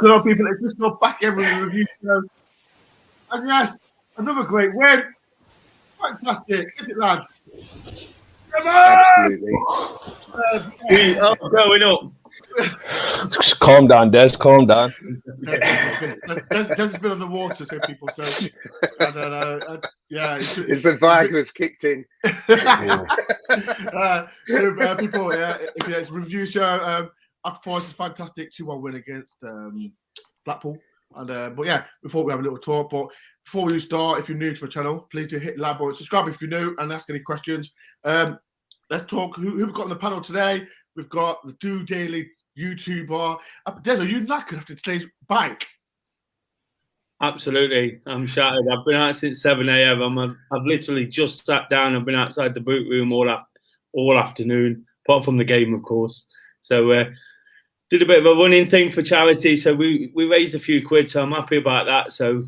What's going on, people? It's just not back every review show. And yes, another great win. Fantastic. Is it, lads? Come on! Absolutely. We are going up. Just calm down, Des. Calm down. Des has been on the water, so people. So I don't know. Yeah, it's the Viagra's kicked in. People, yeah, if it's a review show, Nottingham Forest is fantastic 2-1 win against Blackpool. And but yeah, before we have a little talk, but before we start, if you're new to my channel, please do hit the like button, subscribe if you're new, and ask any questions. Let's talk. Who we've got on the panel today? We've got the Do Daily YouTuber. Des, are you knackered after today's bank? Absolutely, I'm shattered. I've been out since 7 a.m. I've literally just sat down. I've been outside the boot room all afternoon, apart from the game, of course. So did a bit of a running thing for charity. So we raised a few quid. So I'm happy about that. So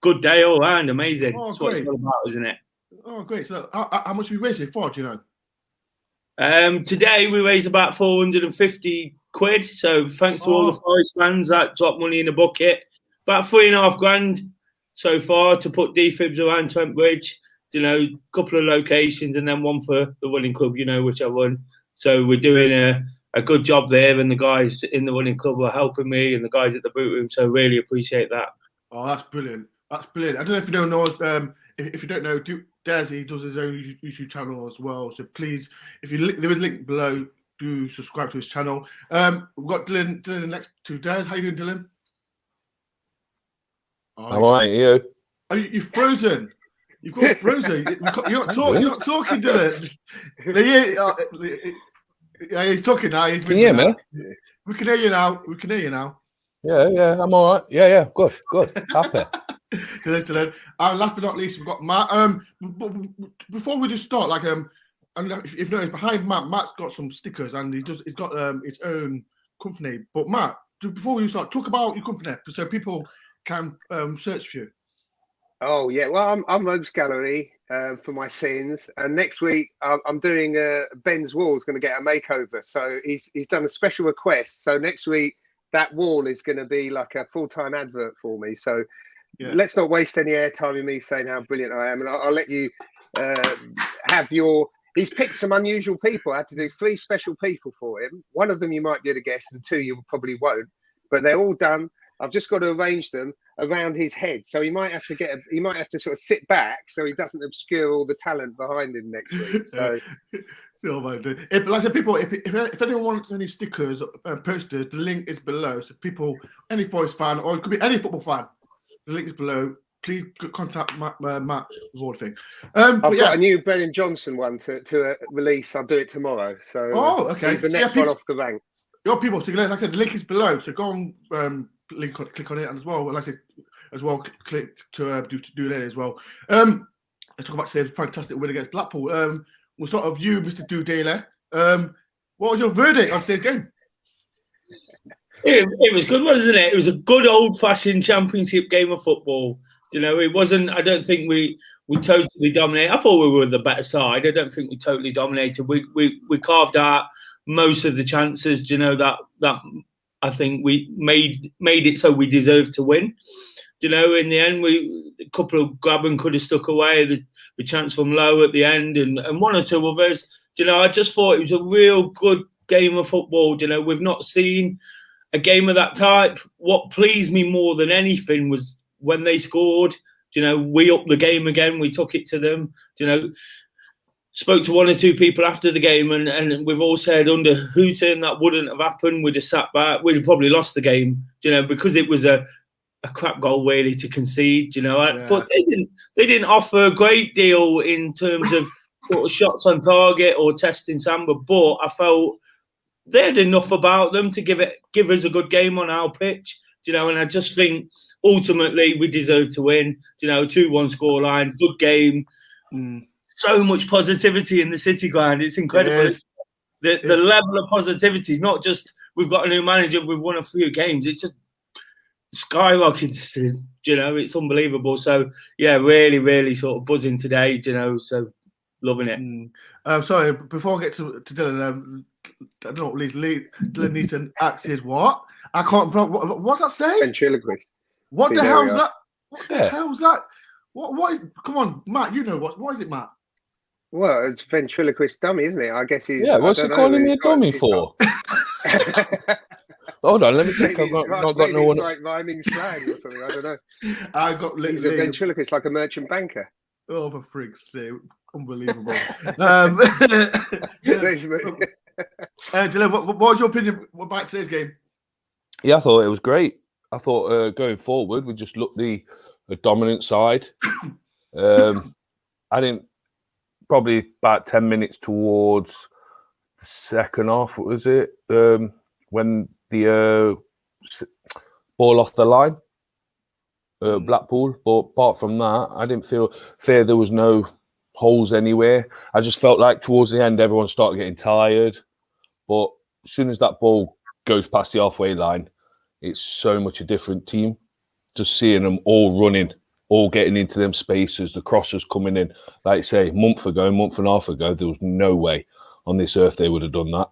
good day all round. Amazing. Oh, That's what it's all about, isn't it? Oh, great. So how much have you raised it for? Do you know? Today we raised about 450 quid. So thanks to all the Forest fans that dropped money in the bucket. About 3.5 grand so far to put defibs around Trent Bridge. You know, a couple of locations and then one for the running club, you know, which I run. So we're doing a good job there, and the guys in the running club are helping me, and the guys at the boot room. So really appreciate that. Oh, that's brilliant. That's brilliant. I don't know if you don't know. If you don't know, Des, he does his own YouTube channel as well. So please, if you there is a link below, do subscribe to his channel. We've got Dylan next to Des. How you doing, Dylan? Oh, I'm all right. You? Are you frozen? You've got frozen. You're not talking, Dylan. Yeah, he's talking now. Can you hear me? We can hear you now. Yeah, I'm all right. Yeah, good. Happy. So let's do last but not least, we've got Matt. Before we just start, like and if you notice behind Matt's got some stickers, and he's got his own company. But Matt, before we start, talk about your company so people can search for you. Oh yeah, well I'm Rogues Gallery for my sins, and next week I'm doing Ben's wall is going to get a makeover. So he's done a special request. So next week that wall is going to be like a full-time advert for me. So yeah. Let's not waste any airtime with me saying how brilliant I am, and I'll let you have your. He's picked some unusual people. I had to do 3 special people for him. One of them you might be able to guess, and 2 you probably won't. But they're all done. I've just got to arrange them around his head, so he might have to he might have to sort of sit back so he doesn't obscure all the talent behind him next week. So. Like I said, people, if anyone wants any stickers, posters, the link is below. So people, any Forest fan, or it could be any football fan, the link is below. Please contact Matt with all the thing. I've got a new Brennan Johnson one to release. I'll do it tomorrow. So okay. He's the next one off the rank. Your people, so like I said, the link is below. So go on, click on it, and as well, like I said, click to do that as well. Let's talk about today's fantastic win against Blackpool. We'll start with you, Mr. Do Daily. What was your verdict on today's game? It was good, wasn't it? It was a good old-fashioned championship game of football. You know, it wasn't. I don't think we totally dominated. I thought we were the better side. I don't think we totally dominated. We carved out most of the chances. You know that I think we made it so we deserved to win. You know, in the end, a couple of grabbing could have stuck away. The chance from Lowe at the end, and 1 or 2 others. You know, I just thought it was a real good game of football. You know, we've not seen a game of that type. What pleased me more than anything was when they scored. You know, we upped the game again. We took it to them. You know, spoke to 1 or 2 people after the game, and we've all said under Hooton that wouldn't have happened. We'd have sat back. We'd have probably lost the game. You know, because it was a crap goal really to concede. You know, yeah. But they didn't offer a great deal in terms of sort of shots on target or testing Samba. But I felt they had enough about them to give us a good game on our pitch. You know, and I just think ultimately we deserve to win. You know, 2-1 scoreline, good game. So much positivity in the City ground. It's incredible. The level of positivity is not just we've got a new manager, we've won a few games. It's just skyrocketing. You know, it's unbelievable. So yeah, really, really sort of buzzing today. You know, so loving it. Sorry, before I get to Dylan, I don't know what Dylan needs to ask is what? I can't. What's that say? Ventriloquist. What See, the there hell we is are. that? What the hell's that? What is? Come on, Matt. You know what is it, Matt? Well, it's ventriloquist dummy, isn't it? I guess he's. Yeah, what's I he don't calling know, me a he's got- dummy he's for? got- Hold on, let me check. Maybe I've it's, not got maybe no it's one. like rhyming slang or something. I don't know. I got He's a ventriloquist, like a merchant banker. Oh, for frig's sake! Unbelievable. There's- Dylan, what was your opinion about today's game? Yeah, I thought it was great. I thought going forward, we just looked the dominant side. I didn't probably about 10 minutes towards the second half. What was it? When the ball off the line, Blackpool. But apart from that, I didn't feel there was no holes anywhere. I just felt like towards the end, everyone started getting tired. But as soon as that ball goes past the halfway line, it's so much a different team. Just seeing them all running, all getting into them spaces, the crosses coming in. Like I say, month and a half ago, there was no way on this earth they would have done that.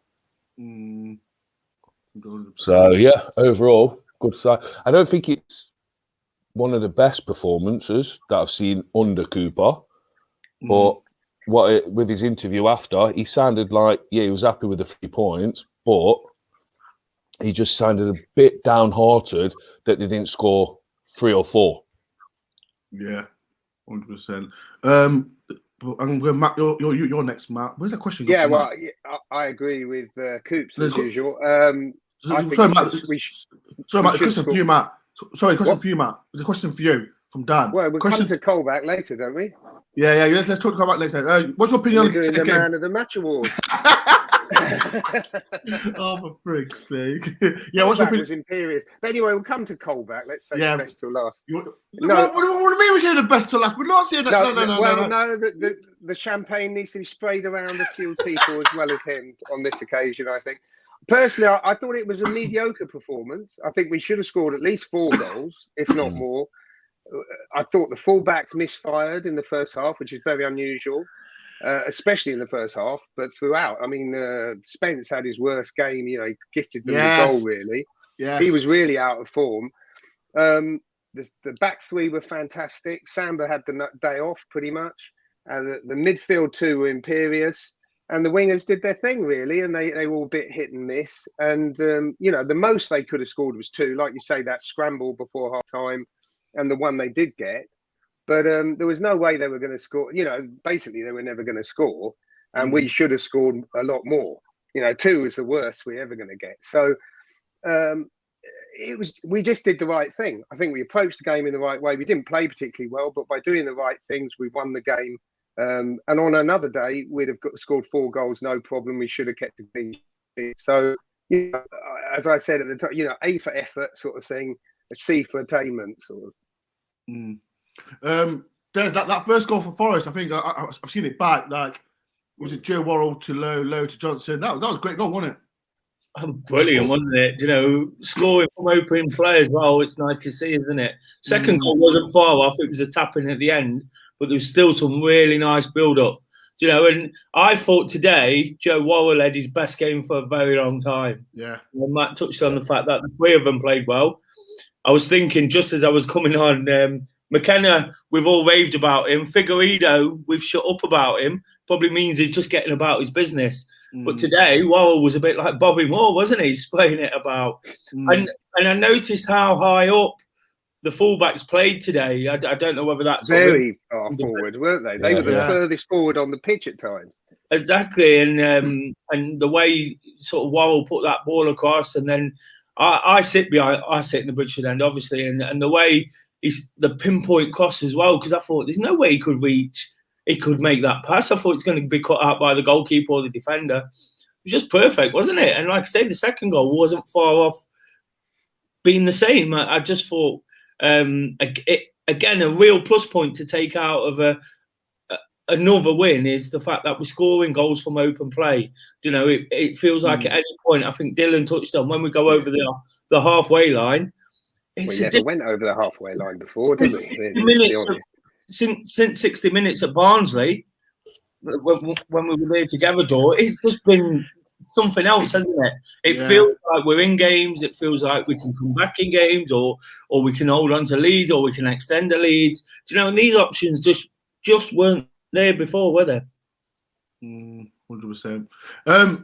So, yeah, overall, good side. I don't think it's one of the best performances that I've seen under Cooper. But with his interview after, he sounded like, he was happy with the 3 points, but he just sounded a bit downhearted that they didn't score 3 or 4. Yeah, 100%. I'm going, Matt. You're next, Matt. Where's that question? yeah, well, I agree with Coops as usual. I think sorry, Matt. we Sorry, Matt. should Question for you, Matt. Sorry, question for you, Matt. There's a question for you from Dan. Well, we'll come to Colback later, don't we? Yeah. Let's talk about later. What's your opinion We're on doing this the game? Man of the Match award. Oh, for frig's sake! Yeah, what's your Colback opinion? was imperious. But anyway, we'll come to Colback. Let's say the best till last. What do you mean we're saying the best till last? We're not saying that. No. The champagne needs to be sprayed around a few people as well as him on this occasion, I think. Personally, I thought it was a mediocre performance. I think we should have scored at least 4 goals, if not more. I thought the fullbacks misfired in the first half, which is very unusual, especially in the first half. But throughout, I mean, Spence had his worst game. You know, he gifted them the goal, really. Yeah, he was really out of form. The back 3 were fantastic. Samba had the day off pretty much. The midfield 2 were imperious. And the wingers did their thing, really, and they were all a bit hit and miss. And, you know, the most they could have scored was 2. Like you say, that scramble before half-time and the one they did get. But there was no way they were going to score. You know, basically, they were never going to score. And we should have scored a lot more. You know, 2 was the worst we're ever going to get. So we just did the right thing. I think we approached the game in the right way. We didn't play particularly well, but by doing the right things, we won the game. And on another day, we'd have scored 4 goals, no problem. We should have kept the clean sheet. So, you know, as I said at the time, you know, A for effort sort of thing, a C for attainment sort of. There's that first goal for Forest. I think I've seen it back. Like, was it Joe Worrell to Lowe to Johnson? That was a great goal, wasn't it? Brilliant, wasn't it? You know, scoring from opening play as well. It's nice to see, isn't it? Second goal wasn't far off. It was a tap in at the end. But there was still some really nice build-up, you know. And I thought today Joe Worrell had his best game for a very long time. Yeah. And Matt touched on the fact that the 3 of them played well. I was thinking just as I was coming on, McKenna, we've all raved about him. Figueiredo, we've shut up about him. Probably means he's just getting about his business. But today, Worrell was a bit like Bobby Moore, wasn't he? Spraying it about. And I noticed how high up the fullbacks played today. I don't know whether that's very far forward, weren't they? They were the furthest forward on the pitch at times. Exactly, and the way sort of Worrell put that ball across, and then I sit in the Bridgeford end, obviously, and the way the pinpoint cross as well, because I thought there's no way he could reach. He could make that pass. I thought it's going to be cut out by the goalkeeper or the defender. It was just perfect, wasn't it? And like I say, the second goal wasn't far off being the same. I just thought. Again, a real plus point to take out of another win is the fact that we're scoring goals from open play. You know, it feels like at any point, I think Dylan touched on, when we go over the halfway line. We never went over the halfway line before, did we? Since 60 minutes at Barnsley, when we were there together, it's just been something else, hasn't it? It feels like we're in games. It feels like we can come back in games, or we can hold on to leads, or we can extend the leads. Do you know? And these options just weren't there before, were they? 100%. I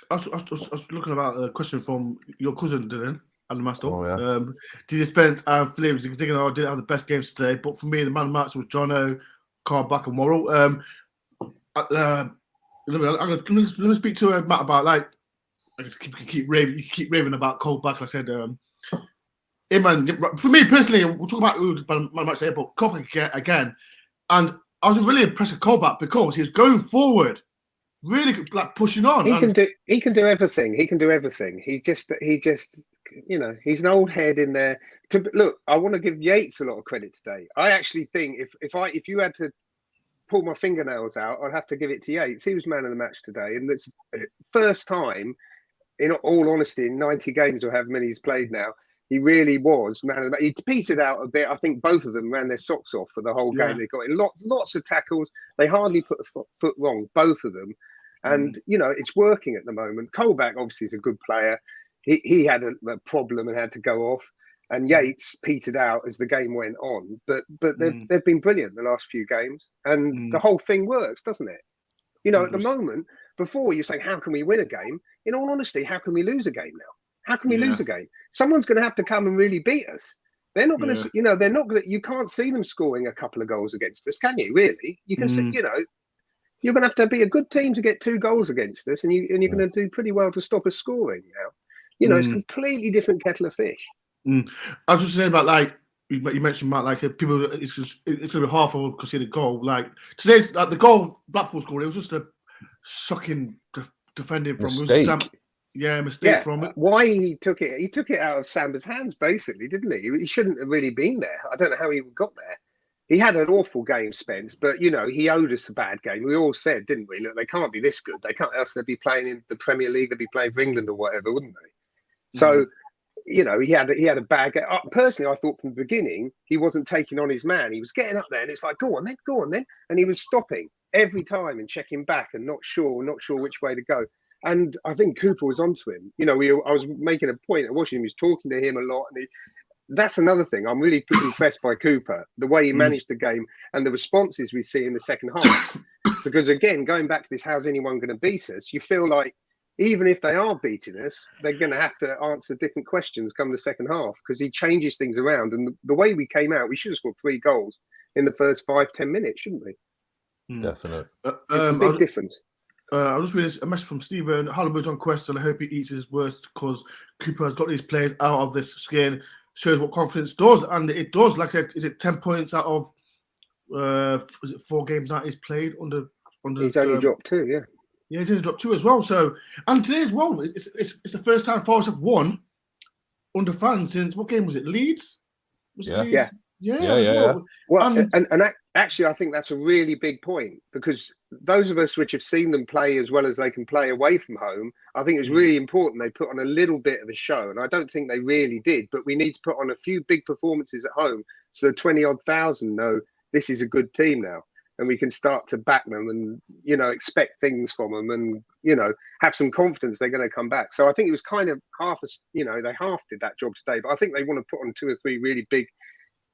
was looking about a question from your cousin Dylan and the master. Oh, yeah. DJ Spence and Philip Zigzag didn't have the best games today, but for me, the man of the match was Jono, Carvalho, and Morrow. Let me speak to Matt about, like, I just keep raving about Cole back. Like I said, hey man, for me personally, we'll talk about my match there, but Cole again, and I was really impressed with Colback because he was going forward, really like pushing on. He can do everything. He can do everything. He just, you know, he's an old head in there. Look, I want to give Yates a lot of credit today. I actually think if you had to pull my fingernails out, I'd have to give it to Yates. He was man of the match today, and it's first time, in all honesty, in 90 games or however many he's played now, he really was man of the match. He petered out a bit. I think both of them ran their socks off for the whole game. They got in lots of tackles. They hardly put a foot wrong, both of them. And, you know, it's working at the moment. Colback obviously is a good player. He had a problem and had to go off. And Yates petered out as the game went on. But they've been brilliant the last few games. And the whole thing works, doesn't it? You know, at the moment, before you're saying, how can we win a game? In all honesty, how can we lose a game now? How can we lose a game? Someone's going to have to come and really beat us. They're not going to, you know, they're not going to, you can't see them scoring a couple of goals against us, can you, really? You can see, you know, you're going to be a good team to get 2 goals against us, and you're going to do pretty well to stop us scoring now. You know, it's a completely different kettle of fish. I was just saying about, like, you mentioned, Matt, like, people, it's going to be hard for conceded goal. Like, today's, like, the goal Blackpool scored, it was just a shocking defending from mistake. Mistake from it. Why he took it out of Samba's hands, basically, didn't he? He shouldn't have really been there. I don't know how he got there. He had an awful game, Spence, but, you know, he owed us a bad game. We all said, didn't we? Look, they can't be this good. They can't, else they'd be playing in the Premier League. They'd be playing for England or whatever, wouldn't they? So, you know, he had a bad game. Personally, I thought from the beginning he wasn't taking on his man. He was getting up there, and it's like, go on then, and he was stopping every time and checking back and not sure which way to go. And I think Cooper was onto him. You know, I was making a point of watching him. He was talking to him a lot, and that's another thing. I'm really impressed by Cooper, the way he managed the game and the responses we see in the second half. Because again, going back to this, how's anyone going to beat us? You feel like even if they are beating us, they're going to have to answer different questions come the second half, because he changes things around. And the way we came out, we should have scored 3 goals in the first 5-10 minutes, shouldn't we? Definitely. It's a big difference. I was just reading a message from Stephen. Hollywood's on quest, and I hope he eats his worst because Cooper has got these players out of this skin. Shows what confidence does, and it does. Like I said, is it 10 points out of was it 4 games that he's played under? He's only dropped 2, yeah. Yeah, he's only dropped 2 as well. So, and today as well, it's the first time Forest have won under fans since, what game was it? Leeds? Was it Leeds? Yeah. Well, and actually, I think that's a really big point, because those of us which have seen them play as well as they can play away from home, I think it was really important they put on a little bit of a show, and I don't think they really did. But we need to put on a few big performances at home, so the 20-odd thousand know this is a good team now, and we can start to back them and, you know, expect things from them, and, you know, have some confidence they're going to come back. So I think it was kind of they half did that job today, but I think they want to put on 2 or 3 really big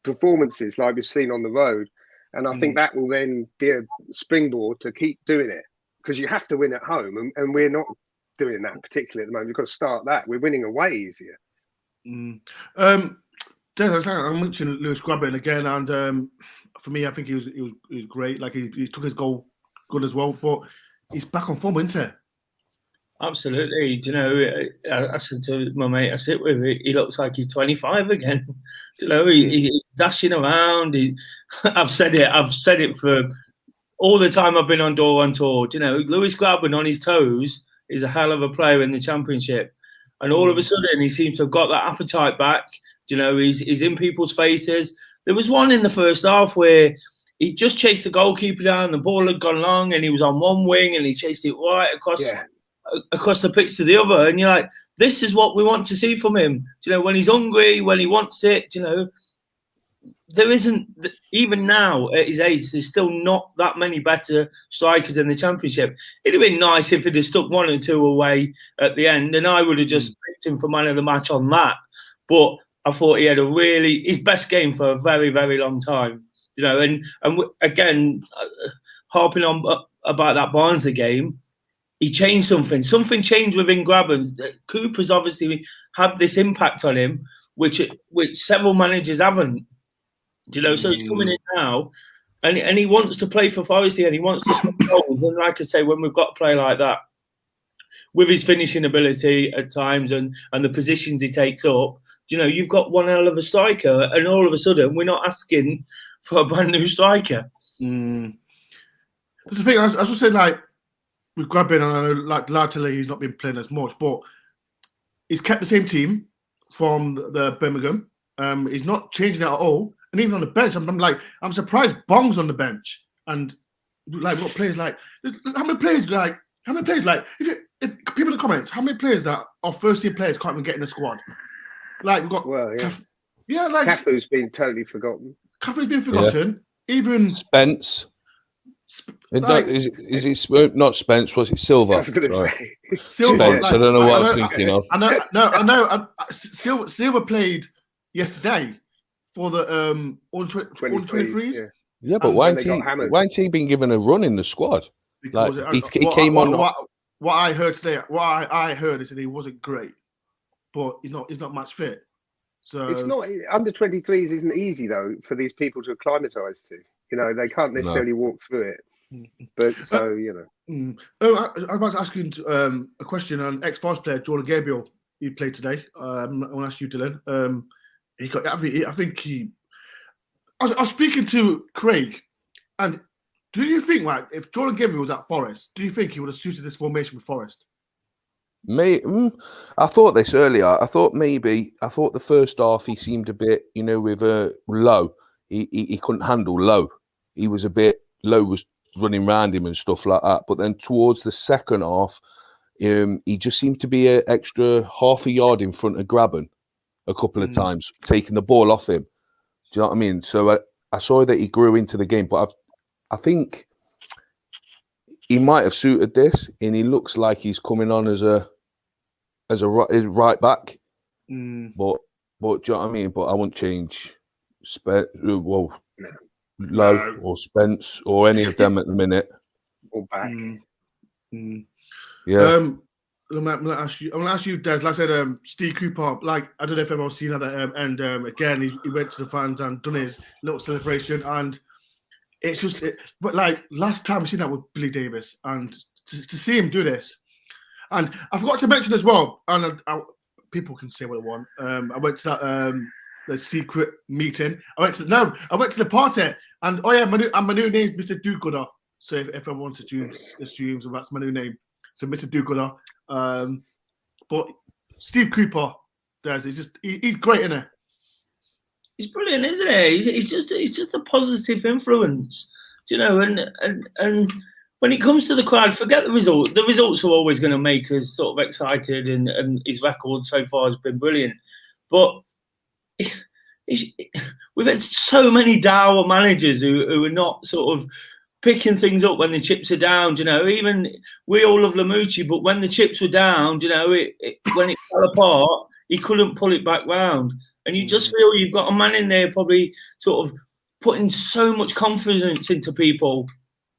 performances like we've seen on the road, and I think that will then be a springboard to keep doing it, because you have to win at home, and we're not doing that particularly at the moment. We've got to start that. We're winning away easier. I mentioned Lewis Grabban again, and for me, I think he was great. Like he took his goal good as well, but he's back on form, isn't he? Absolutely. Do you know, I said to my mate I sit with, he looks like he's 25 again. Do you know, he's dashing around. I've said it for all the time I've been on DoreOnTour. Do you know, Lewis Grabban on his toes is a hell of a player in the Championship. And all of a sudden, he seems to have got that appetite back. Do you know, he's in people's faces. There was one in the first half where he just chased the goalkeeper down. The ball had gone long, and he was on one wing, and he chased it right across the pitch to the other. And you're like, this is what we want to see from him. Do you know, when he's hungry, when he wants it, do you know, there isn't, even now at his age, there's still not that many better strikers in the Championship. It'd have been nice if he'd have stuck 1 or 2 away at the end, and I would have just picked him for man of the match on that. But I thought he had his best game for a very, very long time. You know, and again, harping on about that Barnsley game, he changed something. Something changed within Grabban. Cooper's obviously had this impact on him, which several managers haven't. You know, so he's coming in now, and he wants to play for Forest here, and he wants to score goals. And like I say, when we've got a play like that, with his finishing ability at times and the positions he takes up, you know, you've got one hell of a striker, and all of a sudden we're not asking for a brand new striker. That's the thing. I was just saying, like, with Grabban, and I know, like, latterly he's not been playing as much, but he's kept the same team from the Birmingham. He's not changing it at all. And even on the bench, I'm surprised Bong's on the bench. And like, what players like? How many players like? If people in the comments, how many players that are first team players can't even get in the squad? Like, we've got Cafu's been totally forgotten. Cafu's been forgotten. Yeah. Even Spence. Is it not Spence? Was it Silva? I was going to say Silva. Spence. I don't know what I was thinking of. I know. Silva played yesterday for the under 23s. Yeah, but why ain't he been given a run in the squad? Because he came on. What I heard today, I heard is that he wasn't great, but he's not match fit. So it's not under 23s. Isn't easy though for these people to acclimatise to. You know, they can't necessarily walk through it. But so you know. I was about to ask you a question on ex-Forest player Jordan Gabriel. He played today. I want to ask you, Dylan. He got. I was speaking to Craig, and do you think, like, if Jordan Gabriel was at Forest, do you think he would have suited this formation with Forest? I thought this earlier. I thought the first half he seemed a bit, you know, with Low. He couldn't handle Low. He was a bit Low was running around him and stuff like that. But then towards the second half, he just seemed to be an extra half a yard in front of Grabban a couple of times, taking the ball off him. Do you know what I mean? So I saw that he grew into the game, but I think he might have suited this, and he looks like he's coming on as a right back. But do you know what I mean? But I wouldn't change Low or Spence or any of them at the minute. Or back. Yeah. I'm gonna ask you, Des. Like I said, Steve Cooper. Like, I don't know if everyone's seen that. And again, he went to the fans and done his little celebration. And it's just, but like last time I seen that with Billy Davis, and to see him do this, and I forgot to mention as well. And people can say what they want. I went to that the secret meeting. I went to the party, and my new name is Mr. Do-Gooder. So if everyone assumes that's my new name. So Mr. Do-Gooder. But Steve Cooper does. He's great, isn't he? He's brilliant, isn't he? He's just a positive influence, you know. And when it comes to the crowd, forget the result. The results are always going to make us sort of excited, and his record so far has been brilliant. But we've had so many dour managers who are not sort of picking things up when the chips are down. You know, even we all love Lamucci, but when the chips were down, you know, when it fell apart, he couldn't pull it back round. And you just feel you've got a man in there probably sort of putting so much confidence into people.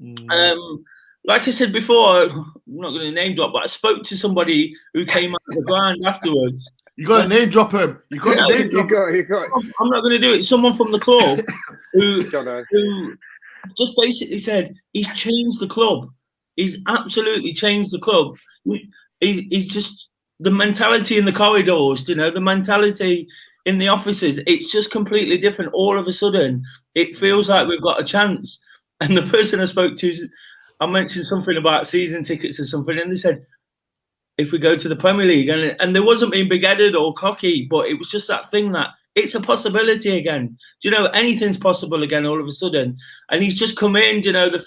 Like I said before, I'm not going to name drop, but I spoke to somebody who came out of the ground afterwards. You got to name drop him. You got to name drop him. You got. I'm not going to do it. Someone from the club who just basically said he's changed the club. He's absolutely changed the club. He's just the mentality in the corridors, you know, the mentality in the offices. It's just completely different. All of a sudden, it feels like we've got a chance. And the person I spoke to, I mentioned something about season tickets or something, and they said, if we go to the Premier League, and there wasn't being big-headed or cocky, but it was just that thing that it's a possibility again. Do you know, anything's possible again all of a sudden. And he's just come in, you know, the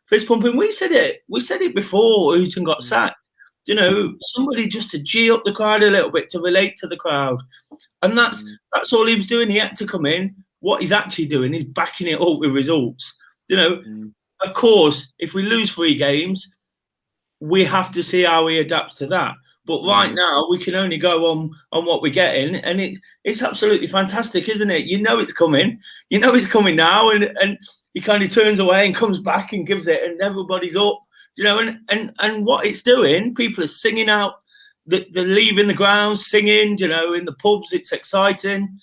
fist pumping. We said it before Houghton got sacked. You know, somebody just to G up the crowd a little bit, to relate to the crowd. And that's all he was doing. He had to come in, what he's actually doing is backing it up with results. Of course, if we lose 3 games, we have to see how he adapts to that. But right now, we can only go on what we're getting, and it's absolutely fantastic, isn't it? It's coming. It's coming now, and he kind of turns away and comes back and gives it, and everybody's up. And what it's doing, people are singing out. They're leaving the grounds, singing. In the pubs, it's exciting,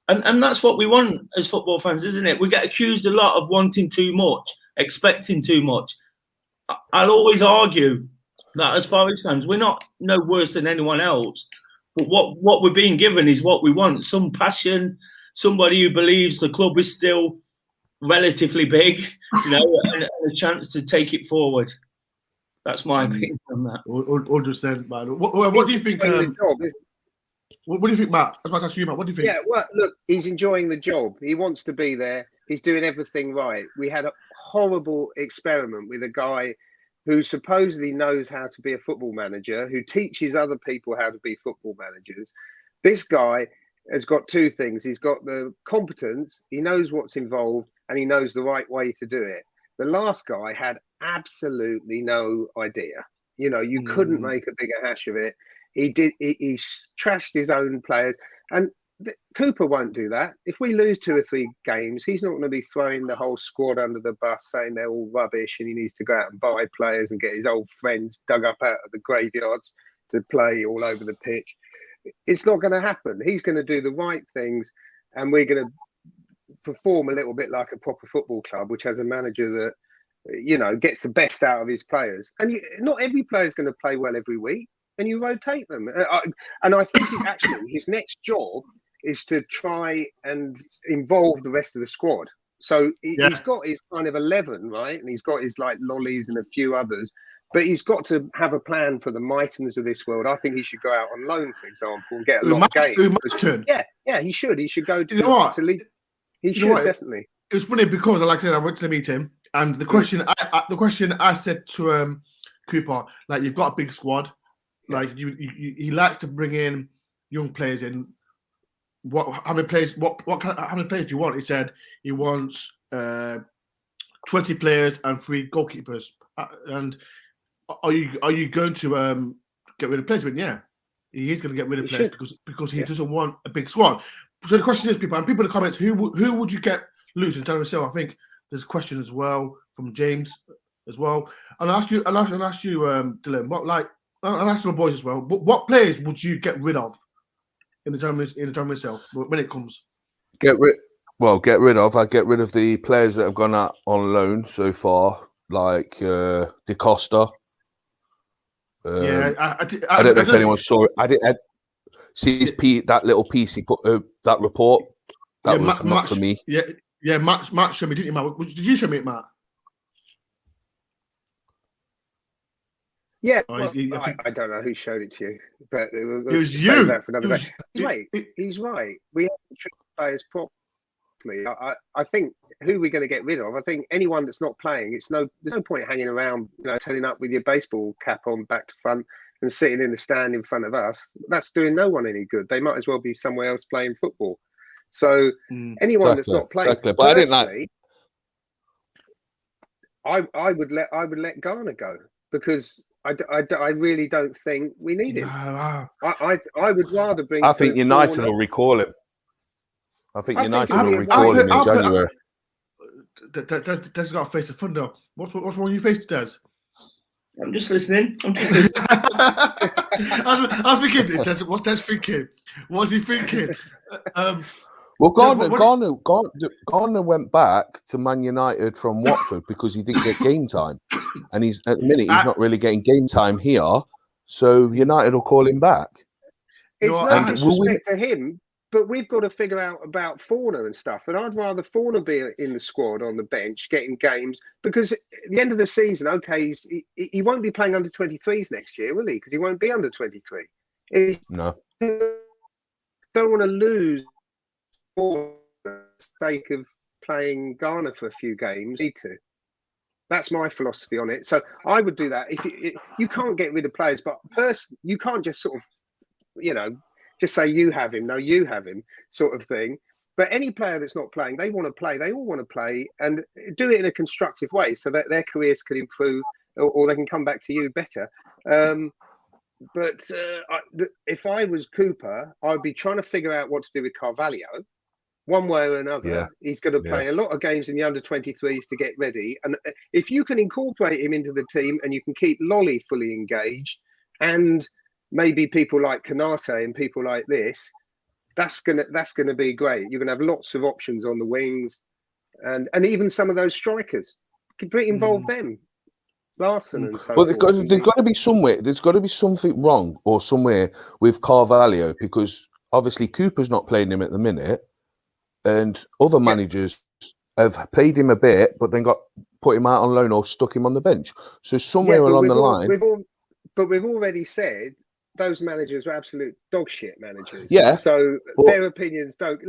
and that's what we want as football fans, isn't it? We get accused a lot of wanting too much, expecting too much. I'll always argue that as far as fans, we're not no worse than anyone else. But what we're being given is what we want: some passion, somebody who believes the club is still relatively big, and a chance to take it forward. That's my opinion on that. 100%, man. What do you think? What do you think, Matt? I was about to ask you, Matt. What do you think? Yeah, well, look, he's enjoying the job. He wants to be there. He's doing everything right. We had a horrible experiment with a guy who supposedly knows how to be a football manager, who teaches other people how to be football managers. This guy has got 2 things. He's got the competence, he knows what's involved, and he knows the right way to do it. The last guy had absolutely no idea. You couldn't make a bigger hash of it. He trashed his own players. And Cooper won't do that. If we lose 2 or 3 games, he's not going to be throwing the whole squad under the bus, saying they're all rubbish and he needs to go out and buy players and get his old friends dug up out of the graveyards to play all over the pitch. It's not going to happen. He's going to do the right things, and we're going to perform a little bit like a proper football club, which has a manager that, gets the best out of his players. And not every player is going to play well every week, and you rotate them. And I think his next job is to try and involve the rest of the squad. So he's got his kind of 11, right? And he's got his like lollies and a few others, but he's got to have a plan for the Mightons of this world. I think he should go out on loan, for example, and get a lot of games. Yeah, he should. He should go to league. He should definitely. It was funny because, like I said, I went to the meeting, and the question I said to Cooper, like, you've got a big squad, like he likes to bring in young players in. How many players do you want? He said he wants 20 players and 3 goalkeepers. And are you going to get rid of players? Yeah, he is going to get rid of players because he doesn't want a big squad. So the question is, people in the comments, who would you get loose in terms of? I think there's a question as well from James as well. And I'll ask you, Dylan. I'll ask the boys as well. What players would you get rid of in the German itself when it comes? Get rid of. I get rid of the players that have gone out on loan so far, like De Costa. I don't know if anyone saw it. I didn't see that little piece he put, that report. That was not for me. Yeah. Matt showed me, didn't you, Matt? Did you show me it, Matt? Yeah, I don't know who showed it to you, but it was you. That for another day. He's right. We have to treat players properly. I think who we're going to get rid of. I think anyone that's not playing. There's no point hanging around, turning up with your baseball cap on back to front and sitting in the stand in front of us. That's doing no one any good. They might as well be somewhere else playing football. So anyone that's not playing, but I didn't like. I would let Garner go because I really don't think we need him. I would rather bring. I think United will recall him. I think United will recall him in January. Des got a face of thunder. What's wrong with your face, Des? I'm just listening. I was thinking, what's Des thinking? What's he thinking? Well, Garner went back to Man United from Watford because he didn't get game time, and at the minute he's not really getting game time here. So United will call him back. It's no disrespect to him, but we've got to figure out about Forner and stuff. And I'd rather Forner be in the squad on the bench, getting games, because at the end of the season, he won't be playing under 23s next year, will he? Because he won't be under 23. No. Don't want to lose. For the sake of playing Garner for a few games, need to. That's my philosophy on it. So I would do that. If you can't get rid of players, but you can't just sort of, just say you have him, no, you have him, sort of thing. But any player that's not playing, they want to play. They all want to play, and do it in a constructive way so that their careers can improve, or they can come back to you better. But if I was Cooper, I'd be trying to figure out what to do with Carvalho. One way or another, he's going to play a lot of games in the under-23s to get ready. And if you can incorporate him into the team and you can keep Lolly fully engaged, and maybe people like Kanate and people like this, that's gonna be great. You're gonna have lots of options on the wings, and even some of those strikers. Completely involve them, Larson and so Well, forth. there's got to be somewhere. There's got to be something wrong or somewhere with Carvalho, because obviously Cooper's not playing him at the minute. And other managers have played him a bit, but then put him out on loan or stuck him on the bench. So somewhere along the line, we've already said those managers are absolute dog shit managers. Yeah. So their opinions don't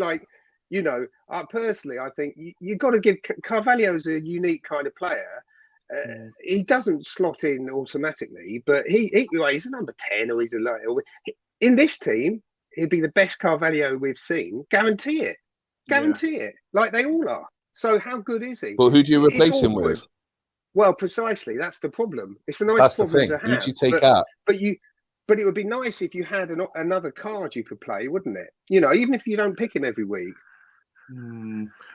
personally, I think you've got to give Carvalho's a unique kind of player. He doesn't slot in automatically, but he's a number 10 or he's a low. In this team, he'd be the best Carvalho we've seen. Guarantee it. Like they all are. So how good is he? Well, who do you replace him with? Well, precisely. That's the problem. It's a nice problem to have. Who do you take out? But it would be nice if you had another card you could play, wouldn't it? Even if you don't pick him every week.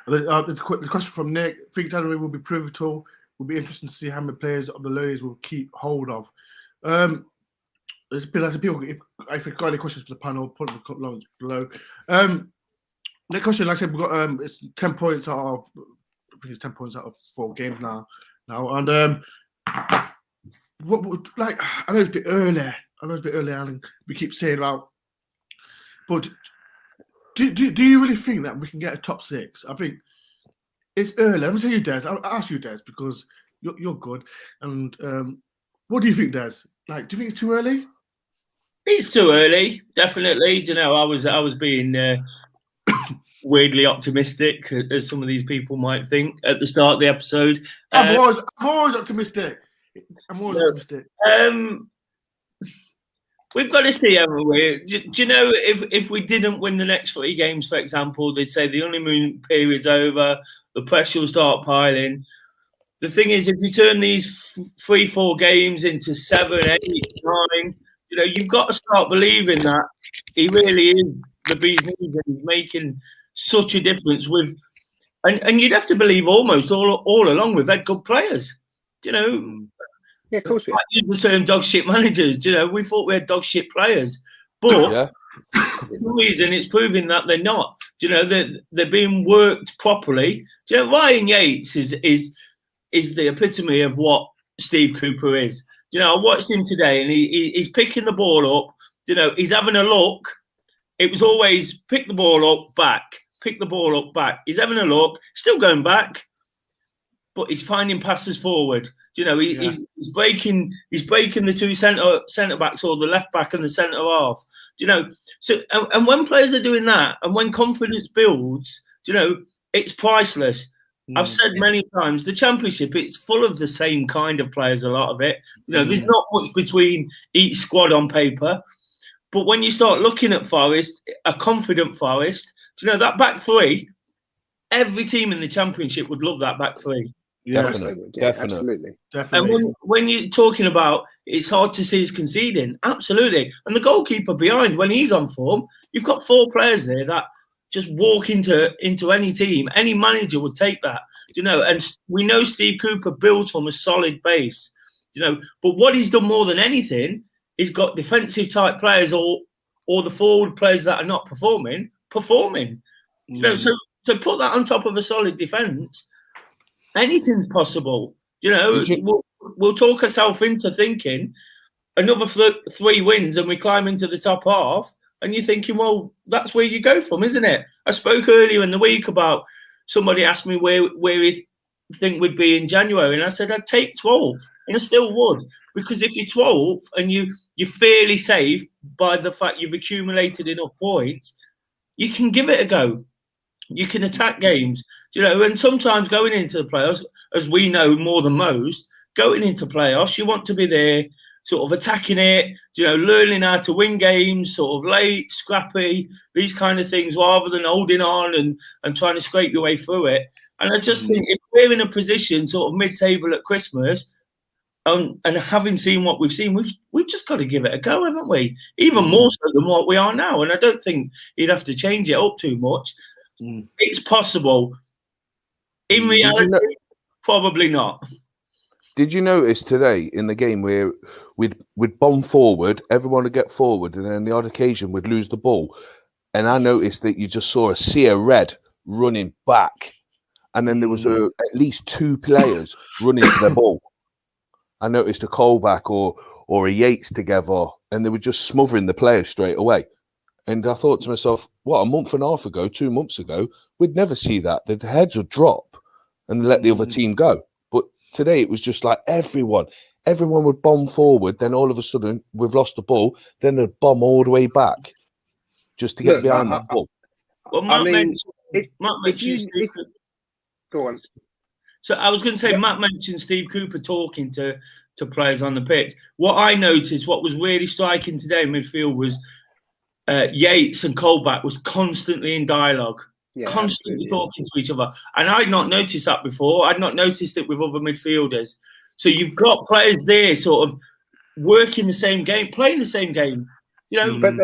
There's a question from Nick. I think January will be pivotal. Will be interesting to see how many players of the lows will keep hold of. There's people. If you've got any questions for the panel, put them in the comments below. Next question, like I said, we've got it's 10 points out of. I think it's 10 points out of 4 games now, and I know it's a bit early. Alan. We keep saying about, but do you really think that we can get a top 6? I think it's early. Let me tell you, Des. I'll ask you, Des, because you're good. And what do you think, Des? Do you think it's too early? It's too early, definitely. I was being weirdly optimistic, as some of these people might think at the start of the episode. I'm always optimistic. Optimistic. We've got to see, haven't we? Do you know, if we didn't win the next 3 games, for example, they'd say the honeymoon period's over, the pressure will start piling. The thing is, if you turn these 3-4 games into 7, 8, 9, you've got to start believing that he really is the bee's knees and he's making such a difference with, and you'd have to believe almost all along we've had good players. Yeah, of course we have. I use the term dog shit managers. We thought we had dog shit players, but for some reason it's proving that they're not. They're being worked properly. Ryan Yates is the epitome of what Steve Cooper is. I watched him today, and he's picking the ball up. He's having a look. It was always pick the ball up, back, pick the ball up, back. He's having a look, still going back, but he's finding passes forward. He's breaking the 2 centre backs, or the left back and the centre half. So and when players are doing that, and when confidence builds, it's priceless. I've said many times, the Championship, it's full of the same kind of players, a lot of it. There's not much between each squad on paper. But when you start looking at Forest, a confident Forest, that back 3, every team in the Championship would love that back 3. Yeah, Definitely. And when you're talking about it's hard to see us conceding, absolutely. And the goalkeeper behind, when he's on form, you've got 4 players there that just walk into any team. Any manager would take that, and we know Steve Cooper builds from a solid base, but what he's done more than anything, he's got defensive type players or the forward players that are not performing. So put that on top of a solid defence, anything's possible. We'll talk ourselves into thinking another 3 wins and we climb into the top half. And you're thinking, well, that's where you go from, isn't it? I spoke earlier in the week about somebody asked me where we think we'd be in January. And I said, I'd take 12th. And I still would. Because if you're 12th and you're fairly safe by the fact you've accumulated enough points, you can give it a go. You can attack games. And sometimes going into the playoffs, as we know more than most, going into playoffs, you want to be there sort of attacking it, learning how to win games, sort of late, scrappy, these kind of things, rather than holding on and trying to scrape your way through it. And I just think if we're in a position sort of mid-table at Christmas, and having seen what we've seen, we've just got to give it a go, haven't we? Even more so than what we are now. And I don't think you'd have to change it up too much. It's possible. In reality, probably not. Did you notice today in the game where we'd bomb forward, everyone would get forward, and then on the odd occasion we'd lose the ball? And I noticed that you just saw a sea of red running back, and then there was at least 2 players running to their ball. I noticed a Colback or a Yates together, and they were just smothering the players straight away. And I thought to myself, what, a month and a half ago, 2 months ago, we'd never see that. The heads would drop and let the other team go. But today it was just like everyone would bomb forward. Then all of a sudden we've lost the ball. Then they'd bomb all the way back just to get behind that ball. Well, Matt mentioned go on. So I was going to say, Matt mentioned Steve Cooper talking to players on the pitch. What I noticed, what was really striking today in midfield was Yates and Colback was constantly in dialogue, constantly talking to each other. And I'd not noticed that before. I'd not noticed it with other midfielders. So you've got players there sort of working the same game, playing the same game. But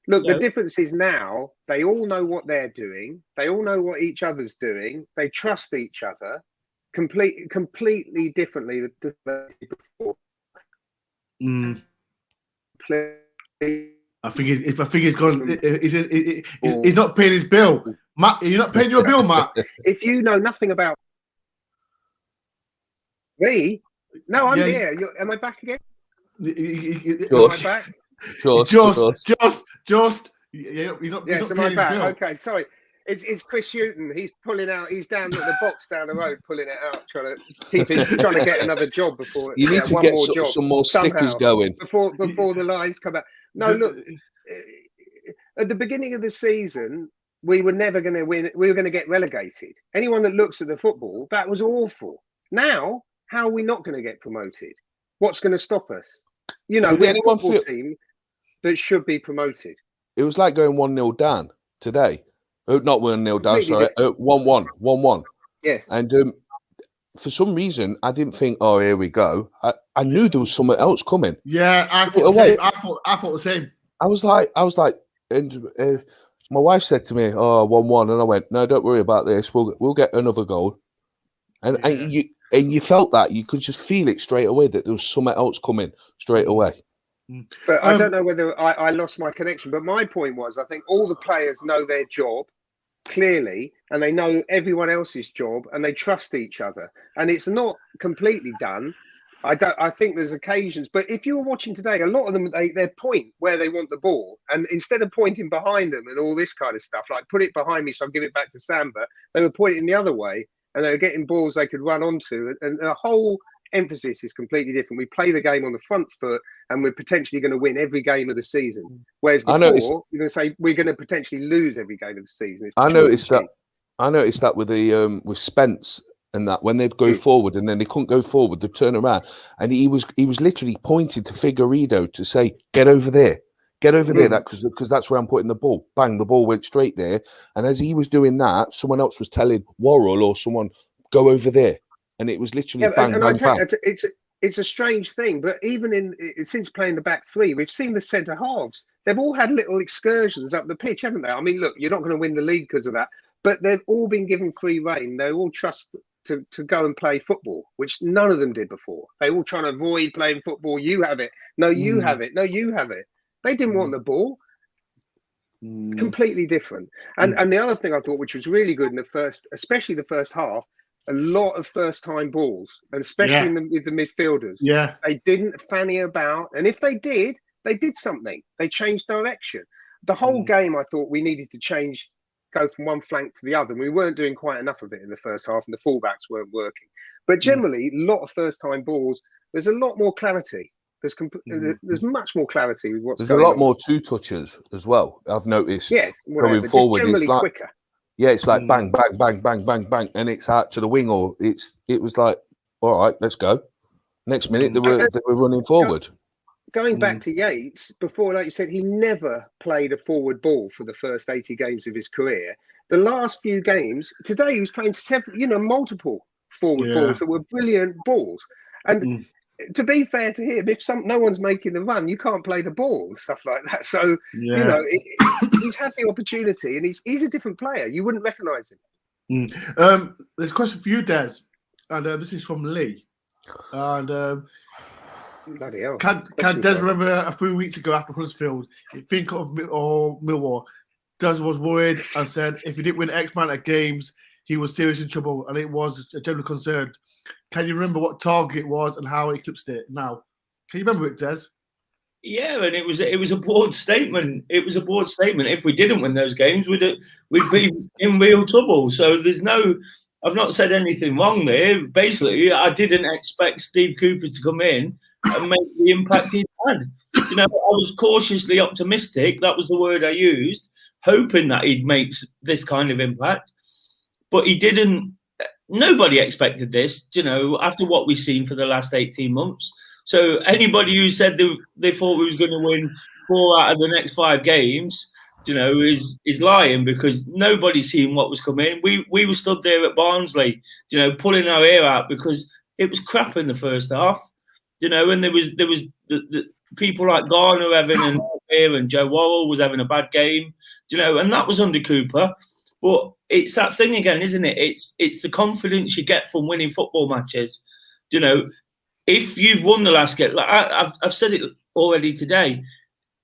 look, the difference is now they all know what they're doing. They all know what each other's doing. They trust each other completely differently than before. I think he's gone. He's not paying his bill. Matt, you're not paying your bill, Matt. If you know nothing about me, no, I'm here. Am I back again? Am I back? Just. Yeah, he's not. Yes, he's not am I paying back? his bill. Okay, sorry. It's Chris Houghton. He's pulling out. He's down at the box down the road, pulling it out, trying to get another job before. You need to get some more stickers going before the lines come out. No, look. At the beginning of the season, we were never going to win. We were going to get relegated. Anyone that looks at the football, that was awful. Now, how are we not going to get promoted? What's going to stop us? We're a football team that should be promoted. It was like going 1-0 down today. Not 1-0 down, sorry. 1-1. Yes. And for some reason, I didn't think, oh, here we go. I knew there was something else coming. Yeah, I thought the same. I was like, and my wife said to me, oh, 1-1. And I went, no, don't worry about this. We'll get another goal. And you felt that. You could just feel it straight away that there was something else coming straight away. But I don't know whether I lost my connection. But my point was, I think all the players know their job clearly, and they know everyone else's job, and they trust each other. And it's not completely done. I think there's occasions, but if you were watching today, a lot of them they point where they want the ball, and instead of pointing behind them and all this kind of stuff, like put it behind me so I'll give it back to Samba, they were pointing the other way, and they were getting balls they could run onto, and the whole emphasis is completely different. We play the game on the front foot, and we're potentially going to win every game of the season. Whereas before, you're going to say we're going to potentially lose every game of the season. I noticed that with the with Spence and that when they'd go forward and then they couldn't go forward, they'd turn around, and he was literally pointing to Figueiredo to say, "Get over there." Get over there, because that's where I'm putting the ball. Bang, the ball went straight there. And as he was doing that, someone else was telling Worrell or someone, go over there. And it was literally bang, bang, bang. It's a strange thing, but even since playing the back three, we've seen the centre halves. They've all had little excursions up the pitch, haven't they? I mean, look, you're not going to win the league because of that, but they've all been given free rein. They all trust to go and play football, which none of them did before. They all trying to avoid playing football. You have it. No, you have it. No, you have it. They didn't want the ball. Completely different. And the other thing I thought, which was really good in especially the first half, a lot of first-time balls, and especially with the midfielders. Yeah, they didn't fanny about, and if they did something. They changed direction. The whole game, I thought we needed to go from one flank to the other, and we weren't doing quite enough of it in the first half, and the fullbacks weren't working. But generally, a lot of first-time balls. There's a lot more clarity. There's much more clarity with what's going on. There's a lot more two-touches as well, I've noticed. Yes, going forward, generally it's quicker. Yeah, it's like bang, bang, bang, bang, bang, bang, and it's out to the wing, or it was like, all right, let's go. Next minute they were running forward. going back to Yates, before, like you said, he never played a forward ball for the first 80 games of his career. The last few games, today he was playing multiple forward balls that were brilliant balls. And to be fair to him, if no one's making the run, you can't play the ball and stuff like that. So, he's had the opportunity, and he's a different player. You wouldn't recognise him. There's a question for you, Des, and this is from Lee. And bloody hell. Can Des remember a few weeks ago after Huddersfield, you think of Millwall, Des was worried and said if he didn't win X amount of games, he was seriously in trouble, and it was a general concern. Can you remember what target it was and how it eclipsed it now? Can you remember it, Des? Yeah, and it was a board statement. It was a board statement. If we didn't win those games, we'd be in real trouble. So I've not said anything wrong there. Basically, I didn't expect Steve Cooper to come in and make the impact he had. I was cautiously optimistic. That was the word I used, hoping that he'd make this kind of impact. But he didn't. Nobody expected this, after what we've seen for the last 18 months. So anybody who said they thought we was going to win 4 out of the next 5 games, is lying, because nobody's seen what was coming. We were stood there at Barnsley, pulling our hair out because it was crap in the first half, and there was the people like Garner having and Joe Worrell was having a bad game, and that was under Cooper. But it's that thing again, isn't it? It's the confidence you get from winning football matches. If you've won the last game, like I've said it already today,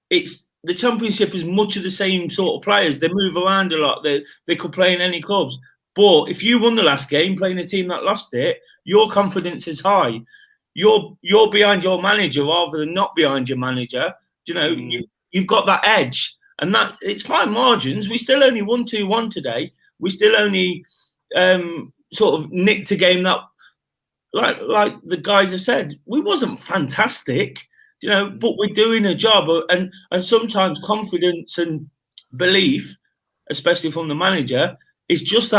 it's the Championship is much of the same sort of players. They move around a lot. They could play in any clubs. But if you won the last game playing a team that lost it, your confidence is high. You're behind your manager rather than not behind your manager. You've got that edge. And that it's fine margins. We still only won 2-1 today. We still only sort of nicked a game that, like the guys have said, we wasn't fantastic, but we're doing a job. And sometimes confidence and belief, especially from the manager, is just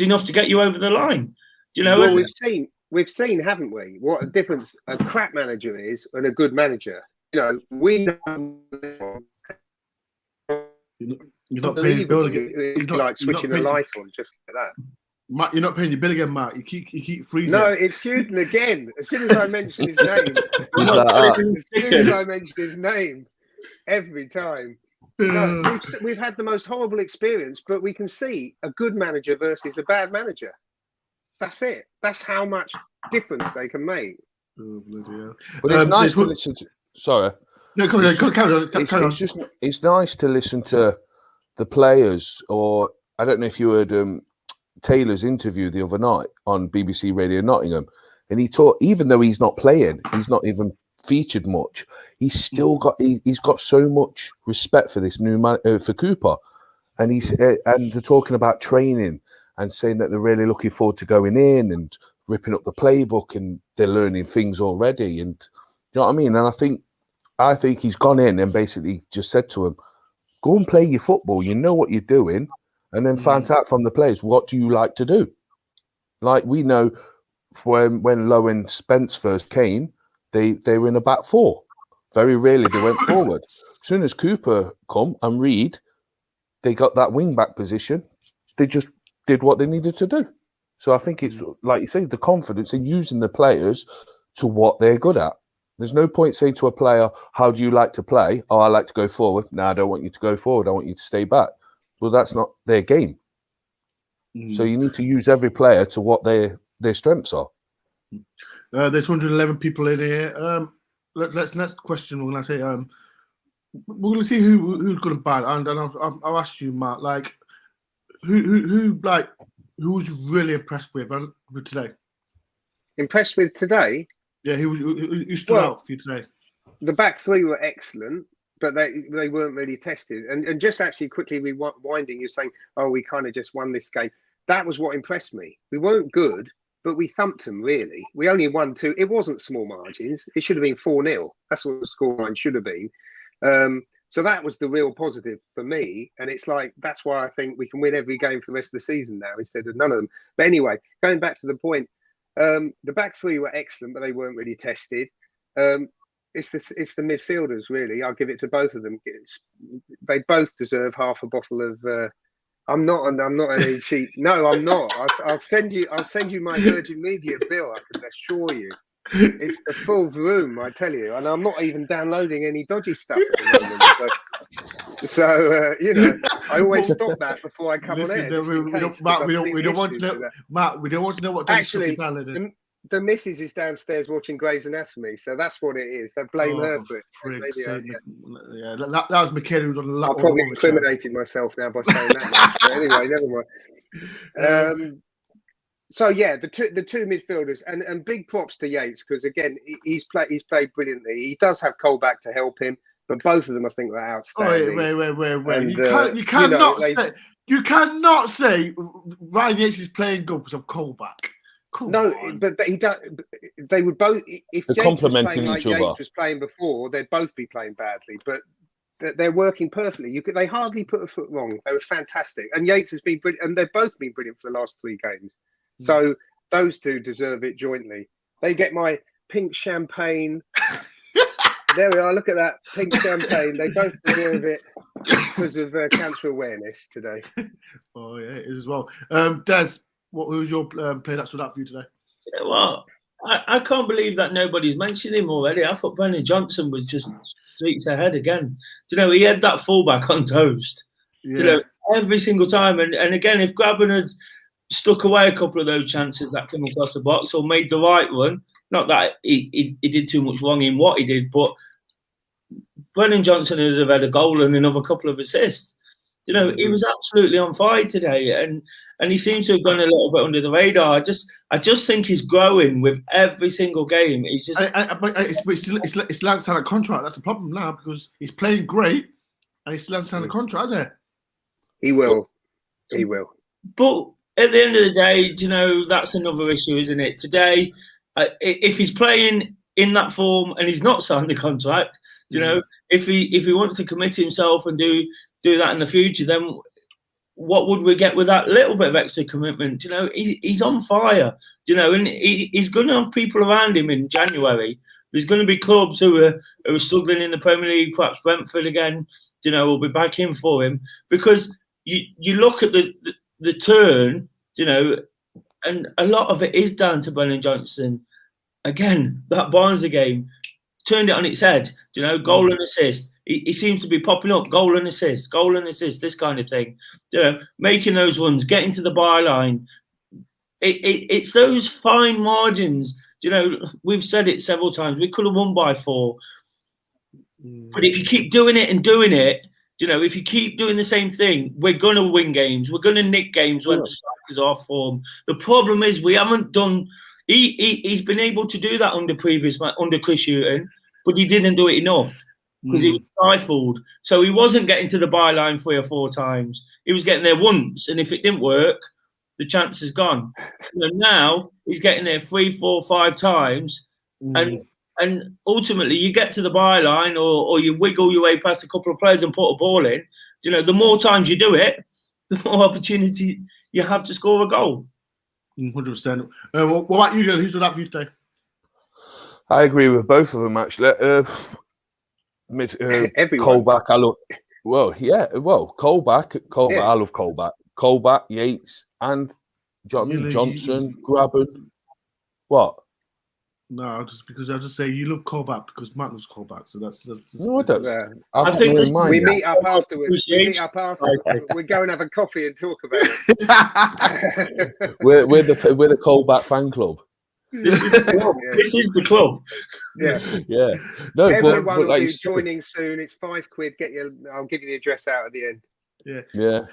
enough to get you over the line. Well, we've seen, haven't we, what a difference a crap manager is and a good manager. We know. You're not paying your bill again. It's like switching a light on, just like that. Matt, you're not paying your bill again, Matt. You keep freezing. No, it's shooting again. As soon as I mention his name, every time. No, we've had the most horrible experience, but we can see a good manager versus a bad manager. That's it. That's how much difference they can make. Oh, bloody hell. But it's nice to listen to. Sorry. No, carry on. It's nice to listen to the players, or I don't know if you heard Taylor's interview the other night on BBC Radio Nottingham, and he taught, even though he's not playing, he's not even featured much, he's still got he's got so much respect for this new man, for Cooper, and they're talking about training and saying that they're really looking forward to going in and ripping up the playbook, and they're learning things already, and you know what I mean. And I think he's gone in and basically just said to him, go and play your football. You know what you're doing. And then find out from the players, what do you like to do? Like we know when Lowe and Spence first came, they were in a back 4. Very rarely they went forward. As soon as Cooper come and Reed, they got that wing back position. They just did what they needed to do. So I think it's, like you say, the confidence in using the players to what they're good at. There's no point saying to a player, how do you like to play? Oh, I like to go forward. No, I don't want you to go forward. I want you to stay back. Well, that's not their game. So you need to use every player to what their strengths are. There's 111 people in here. Next question. We're gonna say we're gonna see who's good and bad. And I'll ask you, Matt. Like who was really impressed with today? Impressed with today? Yeah, who stood out for you today? The back 3 were excellent, but they weren't really tested. And just actually quickly rewinding, you're saying, oh, we kind of just won this game. That was what impressed me. We weren't good, but we thumped them, really. We only won 2. It wasn't small margins. It should have been 4-0. That's what the scoreline should have been. So that was the real positive for me. And it's like, that's why I think we can win every game for the rest of the season now instead of none of them. But anyway, going back to the point, the back 3 were excellent, but they weren't really tested. it's the midfielders really. I'll give it to both of them. They both deserve half a bottle of. I'm not any cheap. No, I'm not. I'll send you my Virgin Media bill. I can assure you, it's the full room. I tell you, and I'm not even downloading any dodgy stuff at the moment. So you know, I always stop that before I come on air. Matt, we don't want to know. Matt, we don't want to know what dodgy stuff you're downloading. The missus is downstairs watching Grey's Anatomy, so that's what it is. They blame her for it. Yeah, that was Michaela who's on the I'm probably incriminating myself now by saying that. But anyway, never mind. So yeah, the two midfielders and big props to Yates because again he's played brilliantly. He does have Colback to help him, but both of them I think are outstanding. Wait. And, you cannot say Ryan Yates is playing good because of Colback. But he does. They would both. If they're Yates complementing was playing like each other. Yates was playing before, they'd both be playing badly. But they're working perfectly. They hardly put a foot wrong. They were fantastic, and Yates has been brilliant, and they've both been brilliant for the last 3 games. So those two deserve it jointly. They get my pink champagne. There we are. Look at that pink champagne. They both deserve it because of cancer awareness today. Oh yeah, it is as well. Des, who's your player that stood out for you today? Yeah, well, I can't believe that nobody's mentioned him already. I thought Brennan Johnson was just streets ahead again. You know, he had that fullback on toast. Yeah. You know, every single time. And again, if Grabban had stuck away a couple of those chances that came across the box or made the right one, not that he did too much wrong in what he did, but Brennan Johnson would have had a goal and another couple of assists. You know, he was absolutely on fire today, and he seems to have gone a little bit under the radar. I just think he's growing with every single game. He's just. It's Lance signed a contract. That's the problem now because he's playing great, and he still hasn't signed a contract, has he? He will. He will. But at the end of the day, you know, that's another issue, isn't it? Today, if he's playing in that form and he's not signed the contract, you know, if he wants to commit himself and do that in the future, then what would we get with that little bit of extra commitment? You know, he's on fire, you know, and he's going to have people around him in January. There's going to be clubs who are struggling in the Premier League, perhaps Brentford again, you know, will be back in for him because you look at the turn, you know, and a lot of it is down to Brennan Johnson. Again, that Barnsley game turned it on its head, you know, goal and assist. He seems to be popping up, goal and assist, this kind of thing. You know, making those runs, getting to the byline. It's those fine margins. You know, we've said it several times. We could have won by 4. But if you keep doing it, you know, if you keep doing the same thing, we're going to win games. We're going to nick games when the strikers are off form. The problem is we haven't done... He's been able to do that under Chris Hughton, but he didn't do it enough. Because he was stifled. So he wasn't getting to the byline 3 or 4 times. He was getting there once, and if it didn't work, the chance is gone. And now he's getting there 3, 4, 5 times, and ultimately you get to the byline or you wiggle your way past a couple of players and put a ball in. You know, the more times you do it, the more opportunity you have to score a goal. 100%. What about you, who's stood out for you today? I agree with both of them, actually. Colback, I love. Colback. Yeah. I love Colback. Colback, Yates, and Johnson, Grabban. What? No, just because I just say you love Colback because Matt loves Colback, so that's no, I don't. Yeah. I think we meet up afterwards. We go and have a coffee and talk about it. we're the Colback fan club. This is the club. This is the club. Yeah. No, everyone but will like be joining soon. It's £5. I'll give you the address out at the end. Yeah.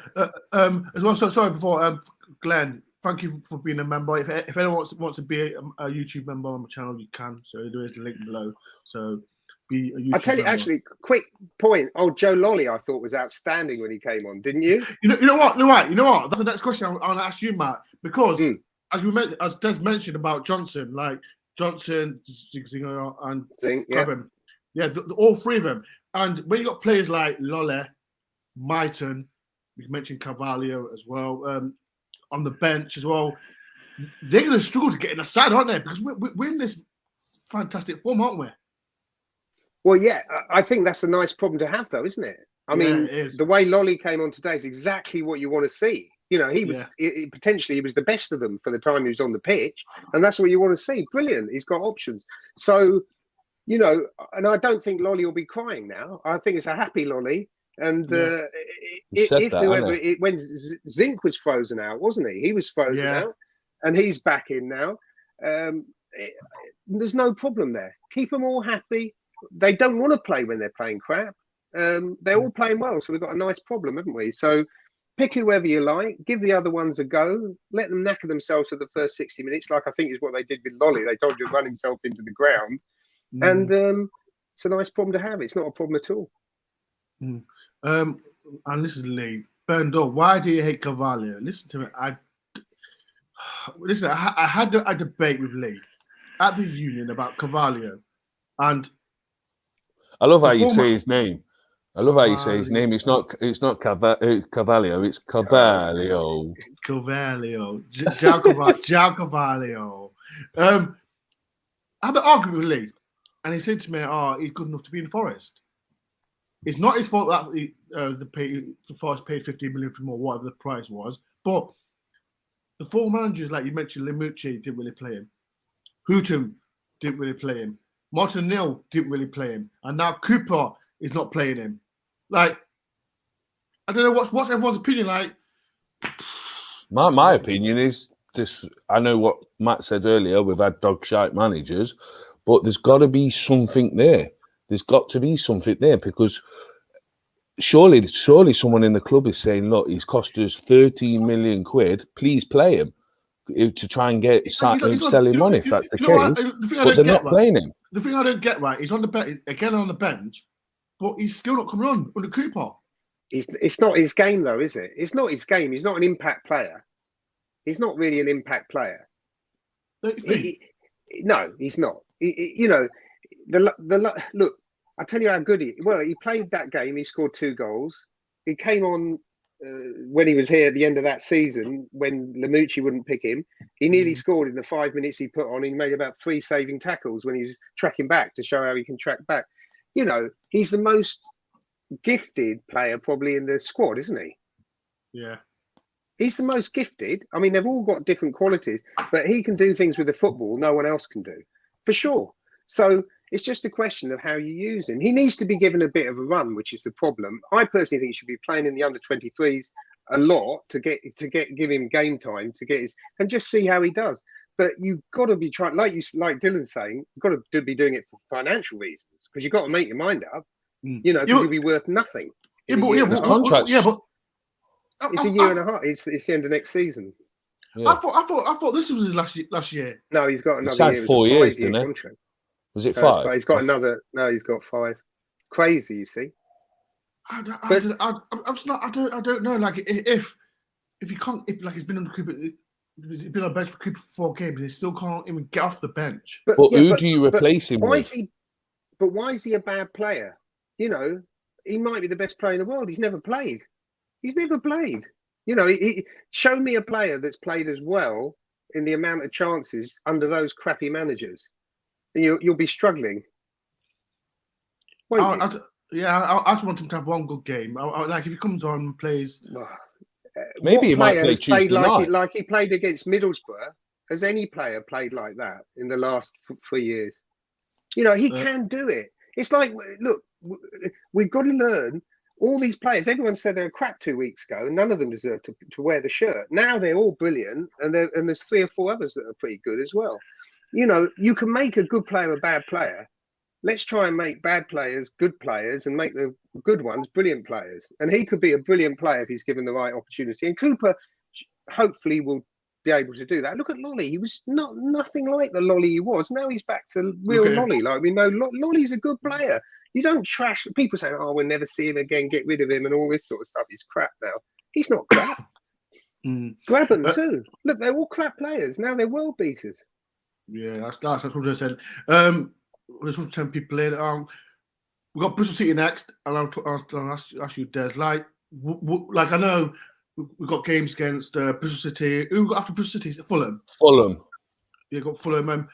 As well. So sorry before Glenn. Thank you for being a member. If anyone wants to be a YouTube member on my channel, you can. So there is the link below. So be a YouTube I'll tell you, member. actually, quick point. Oh, Joe Lolly, I thought was outstanding when he came on, didn't you? You know what? That's the next question I want to ask you, Matt. Because as Des mentioned about Johnson, like Johnson and Grabban, all 3 of them. And when you got players like Lolle, Mighton, we mentioned Carvalho as well, on the bench as well, they're going to struggle to get in the side, aren't they? Because we're in this fantastic form, aren't we? Well, yeah, I think that's a nice problem to have, though, isn't it? I mean, it is. the way Lolly came on today is exactly what you want to see. You know, he was potentially he was the best of them for the time he was on the pitch, and that's what you want to see. Brilliant. He's got options. So, you know, and I don't think Lolly will be crying now. I think it's a happy Lolly. And if that, whoever when Zink was frozen out, wasn't he? He was frozen out, and he's back in now. There's no problem there. Keep them all happy. They don't want to play when they're playing crap. They're all playing well, so we've got a nice problem, haven't we? So pick whoever you like, give the other ones a go, let them knacker themselves for the first 60 minutes, like I think is what they did with Lolly. They told him to run himself into the ground, and it's a nice problem to have. It's not a problem at all. And this is Lee. Berndor, why do you hate Carvalho? Listen to me. I had a debate with Lee at the union about Carvalho, and I love how you say his name. I love how you say his name. It's not Carvalho. It's Carvalho. Carvalho. João Carvalho. I had an argument with Lee, and he said to me, "Oh, he's good enough to be in Forest." It's not his fault that the Forest paid 15 million for more, whatever the price was. But the four managers, like you mentioned, Limucci didn't really play him. Houghton didn't really play him. Martinelli didn't really play him. And now Cooper is not playing him. Like, I don't know what's everyone's opinion like. My opinion is this. I know what Matt said earlier. We've had dog shite managers, but there's got to be something there. There's got to be something there because surely someone in the club is saying, look, he's cost us 13 million quid. Please play him to try and sell him on if that's the case. But they're not playing him. The thing I don't get right, he's on the bench again on the bench, but he's still not coming on under Cooper. It's not his game though, is it? It's not his game. He's not an impact player. He's not really an impact player. No, he's not. You know, look. I tell you how good he played that game. He scored 2 goals. He came on when he was here at the end of that season when Limucci wouldn't pick him. He nearly scored in the 5 minutes he put on. He made about 3 saving tackles when he was tracking back to show how he can track back. You know, he's the most gifted player probably in the squad, isn't he? Yeah. He's the most gifted. I mean, they've all got different qualities, but he can do things with the football no one else can do, for sure. So it's just a question of how you use him. He needs to be given a bit of a run, which is the problem. I personally think he should be playing in the under-23s a lot to give him game time and just see how he does. But you've got to be trying, like Dylan's saying, you've got to be doing it for financial reasons because you've got to make your mind up. You know, because he'll be worth nothing. But it's a year and a half. It's the end of next season. Yeah. I thought this was his last year. No, he's got another year. 4 years, didn't it? Contract. Was it 5? He's got another. No, he's got 5. Crazy, you see. I don't know. Like if you can't, like he's been on the Cooper, he's been on the bench for Cooper for 4 games, and he still can't even get off the bench. But who do you replace him with? Why is he a bad player? You know, he might be the best player in the world. He's never played. You know, show me a player that's played as well in the amount of chances under those crappy managers. You'll be struggling. I just want him to have one good game. Like if he comes on and plays, maybe he might play Tuesday night. Like he played against Middlesbrough. Has any player played like that in the last 3 years? You know, he can do it. It's like, look, we've got to learn. All these players, everyone said they were crap 2 weeks ago, and none of them deserve to wear the shirt. Now they're all brilliant, and there's 3 or 4 others that are pretty good as well. You know, you can make a good player a bad player. Let's try and make bad players good players and make the good ones brilliant players. And he could be a brilliant player if he's given the right opportunity. And Cooper hopefully will be able to do that. Look at Lolly. He was nothing like the Lolly he was. Now he's back to real Lolly. Like we know Lolly's a good player. You don't trash people saying, "Oh, we'll never see him again, get rid of him," and all this sort of stuff. He's crap now. He's not crap. Grab them too. Look, they're all crap players. Now they're world beaters. Yeah, that's what I said. I just want to tell people in. We've got Bristol City next, and I'll ask you, Des. Like I know we've got games against Bristol City. Who got after Bristol City? Fulham. Fulham. Yeah, got Fulham.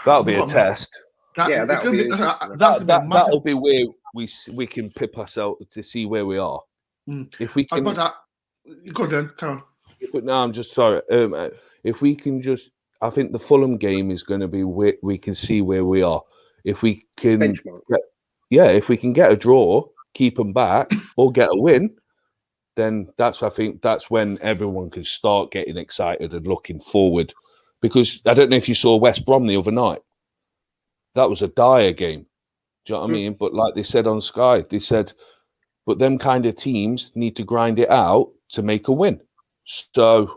That'll be a test. Yeah, it's that'll gonna be be interesting. that's gonna be a massive. That'll be where we can pip ourselves to see where we are. If we can, But go on, then, come on. but no, I'm just sorry. If we can just, I think the Fulham game is going to be where we can see where we are. If we can, Benchmark. if we can get a draw, keep them back, or get a win, then I think that's when everyone can start getting excited and looking forward. Because I don't know if you saw West Brom the other night. That was a dire game. Do you know what I mean? But like they said on Sky, they said, but them kind of teams need to grind it out to make a win. So, do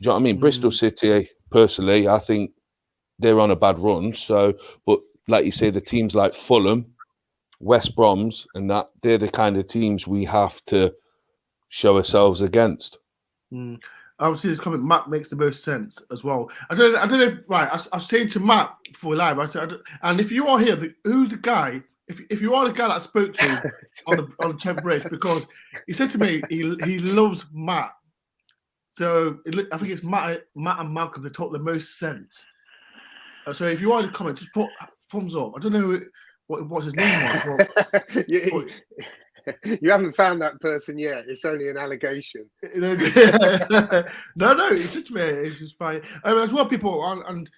you know what I mean? Bristol City, personally, I think they're on a bad run. So, but like you say, the teams like Fulham, West Broms, and that, they're the kind of teams we have to show ourselves against. I would see this comment. Matt makes the most sense as well. I don't know. Right, I was saying to Matt before live. I said, and if you are here, who's the guy? If you are the guy that I spoke to on the Trent Bridge, because he said to me he loves Matt. So I think it's Matt and Malcolm that talk the most sense. So if you are in the comments, just put thumbs up. I don't know what his name was. You haven't found that person yet. It's only an allegation. No. He said to me, it's just fine. As well, people and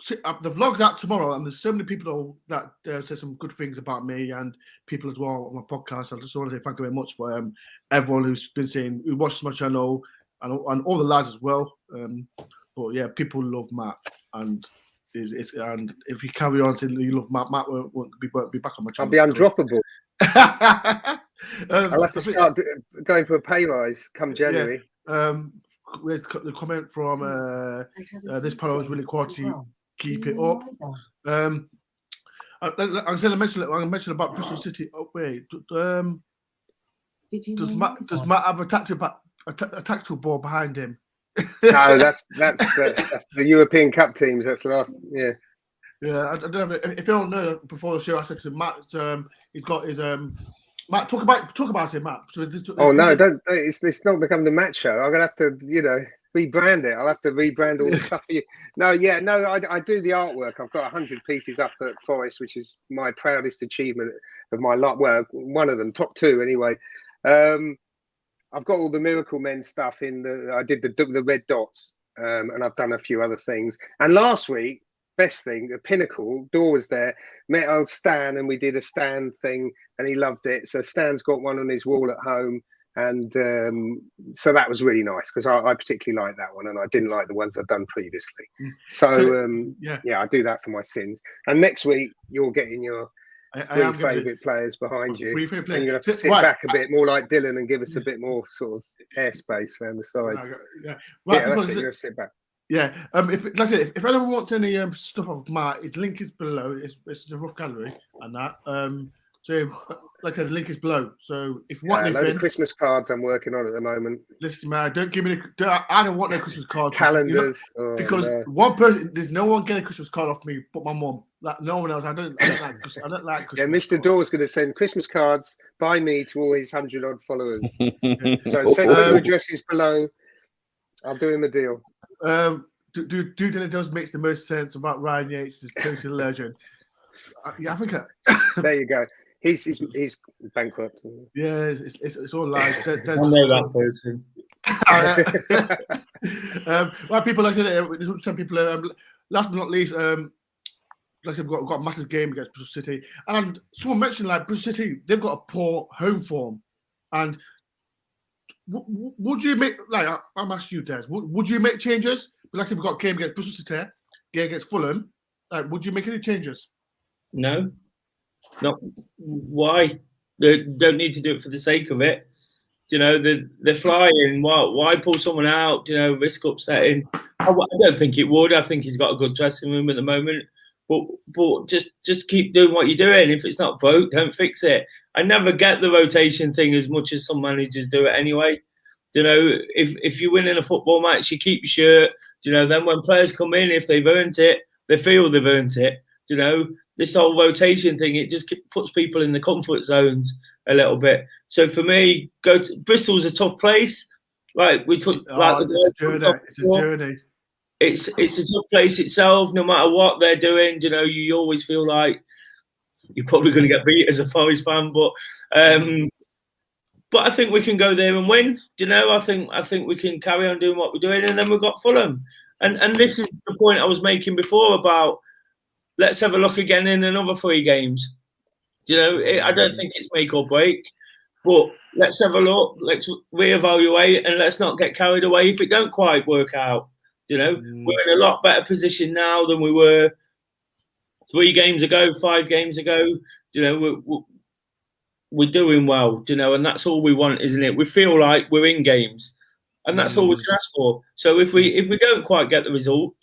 the vlog's out tomorrow, and there's so many people that said some good things about me and people as well on my podcast. I just want to say thank you very much for everyone who's been saying, who watches my channel, and all the lads as well. But yeah, people love Matt, and if you carry on saying you love Matt won't be back on my channel. I'll be undroppable. I'll have to start going for a pay rise come January. Where's the comment from this panel is really quality. Keep it up. I'm going to mention about Bristol City. Oh wait, does Matt have a tactical ball behind him? No, that's the European Cup teams. That's the last. Yeah. Yeah, I don't know if you don't know. Before the show, I said to Matt, he's got his Matt. Talk about it, Matt. So don't. It's not become the match show. I'm gonna have to, rebrand it. I'll have to rebrand all the stuff for you. I do the artwork. I've got 100 pieces up at Forest, which is my proudest achievement of my life. Well, one of them, top two anyway. I've got all the Miracle Men stuff I did the red dots, and I've done a few other things. And last week, best thing, the pinnacle, Dore was there, met old Stan, and we did a Stan thing, and he loved it. So Stan's got one on his wall at home, and so that was really nice, because I particularly like that one, and I didn't like the ones I've done previously. So I do that for my sins. And next week, you're getting your three favourite players behind you, and you're going to have to sit back a bit more like Dylan and give us a bit more sort of airspace around the sides. That's it, you're going to sit back. Yeah, if anyone wants any stuff of Matt, his link is below. It's a rough gallery and that. So, like I said, the link is below. So, if you want anything, the Christmas cards I'm working on at the moment. Listen, man, don't give me I don't want no Christmas cards. Calendars, because one person, there's no one getting a Christmas card off me but my mum. Like no one else. I don't like Christmas. Yeah, Mr. Dore's going to send Christmas cards by me to all his 100 odd followers. So send your addresses below. I'll do him a deal. Dylan does makes the most sense about Ryan Yates is total legend. I think there you go. He's bankrupt. Yeah, it's all lies. I know that person. Well, people, like I said, there's some people. Last but not least, like I said, we've got a massive game against Bristol City, and someone mentioned like Bristol City, they've got a poor home form, and would you make I'm asking you, Des? Would you make changes? Like I said, we've got a game against Bristol City, game against Fulham. Would you make any changes? No. Not why? They don't need to do it for the sake of it. They're flying. Why pull someone out? Risk upsetting. I don't think it would. I think he's got a good dressing room at the moment. But just keep doing what you're doing. If it's not broke, don't fix it. I never get the rotation thing as much as some managers do it anyway. If you win in a football match, you keep your shirt. Then when players come in, if they've earned it, they feel they've earned it. This whole rotation thing, it just puts people in the comfort zones a little bit. So for me, Bristol's a tough place. Like we took, it's a journey. it's a tough place itself. No matter what they're doing, you know, you always feel like you're probably going to get beat as a Forest fan, but I think we can go there and win. You know, I think we can carry on doing what we're doing, and then we've got Fulham, and this is the point I was making before about let's have a look again in another 3 games. You know, I don't think it's make or break, but let's have a look, let's reevaluate, and let's not get carried away if it don't quite work out. You know, we're in a lot better position now than we were 3 games ago, 5 games ago. You know, we're doing well, you know, and that's all we want, isn't it? We feel like we're in games, and that's all we can ask for. So if we don't quite get the result,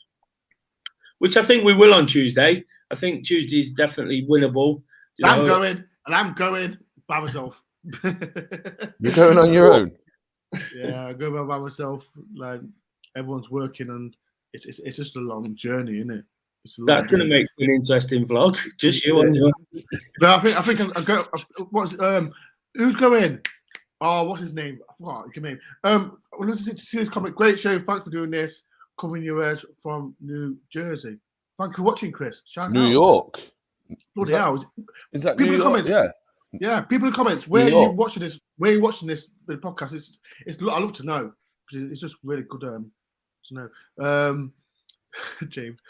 which I think we will on Tuesday, I think Tuesday is definitely winnable. I'm going by myself. You're going on your own? Yeah, I go by myself. Like everyone's working, and it's just a long journey, isn't it? That's going to make an interesting vlog. Just you on your own. But I think I go. Who's going? Oh, what's his name? I forgot his name. Let's see this comment. Great show. Thanks for doing this. Coming yours from New Jersey. Thank you for watching, Chris. Shout New out. York. Bloody hell. Is that People New in the York? comments. Yeah, people in the comments. Where are New you York. watching this? Where are you watching this podcast? It's. I love to know. It's just really good to know. James,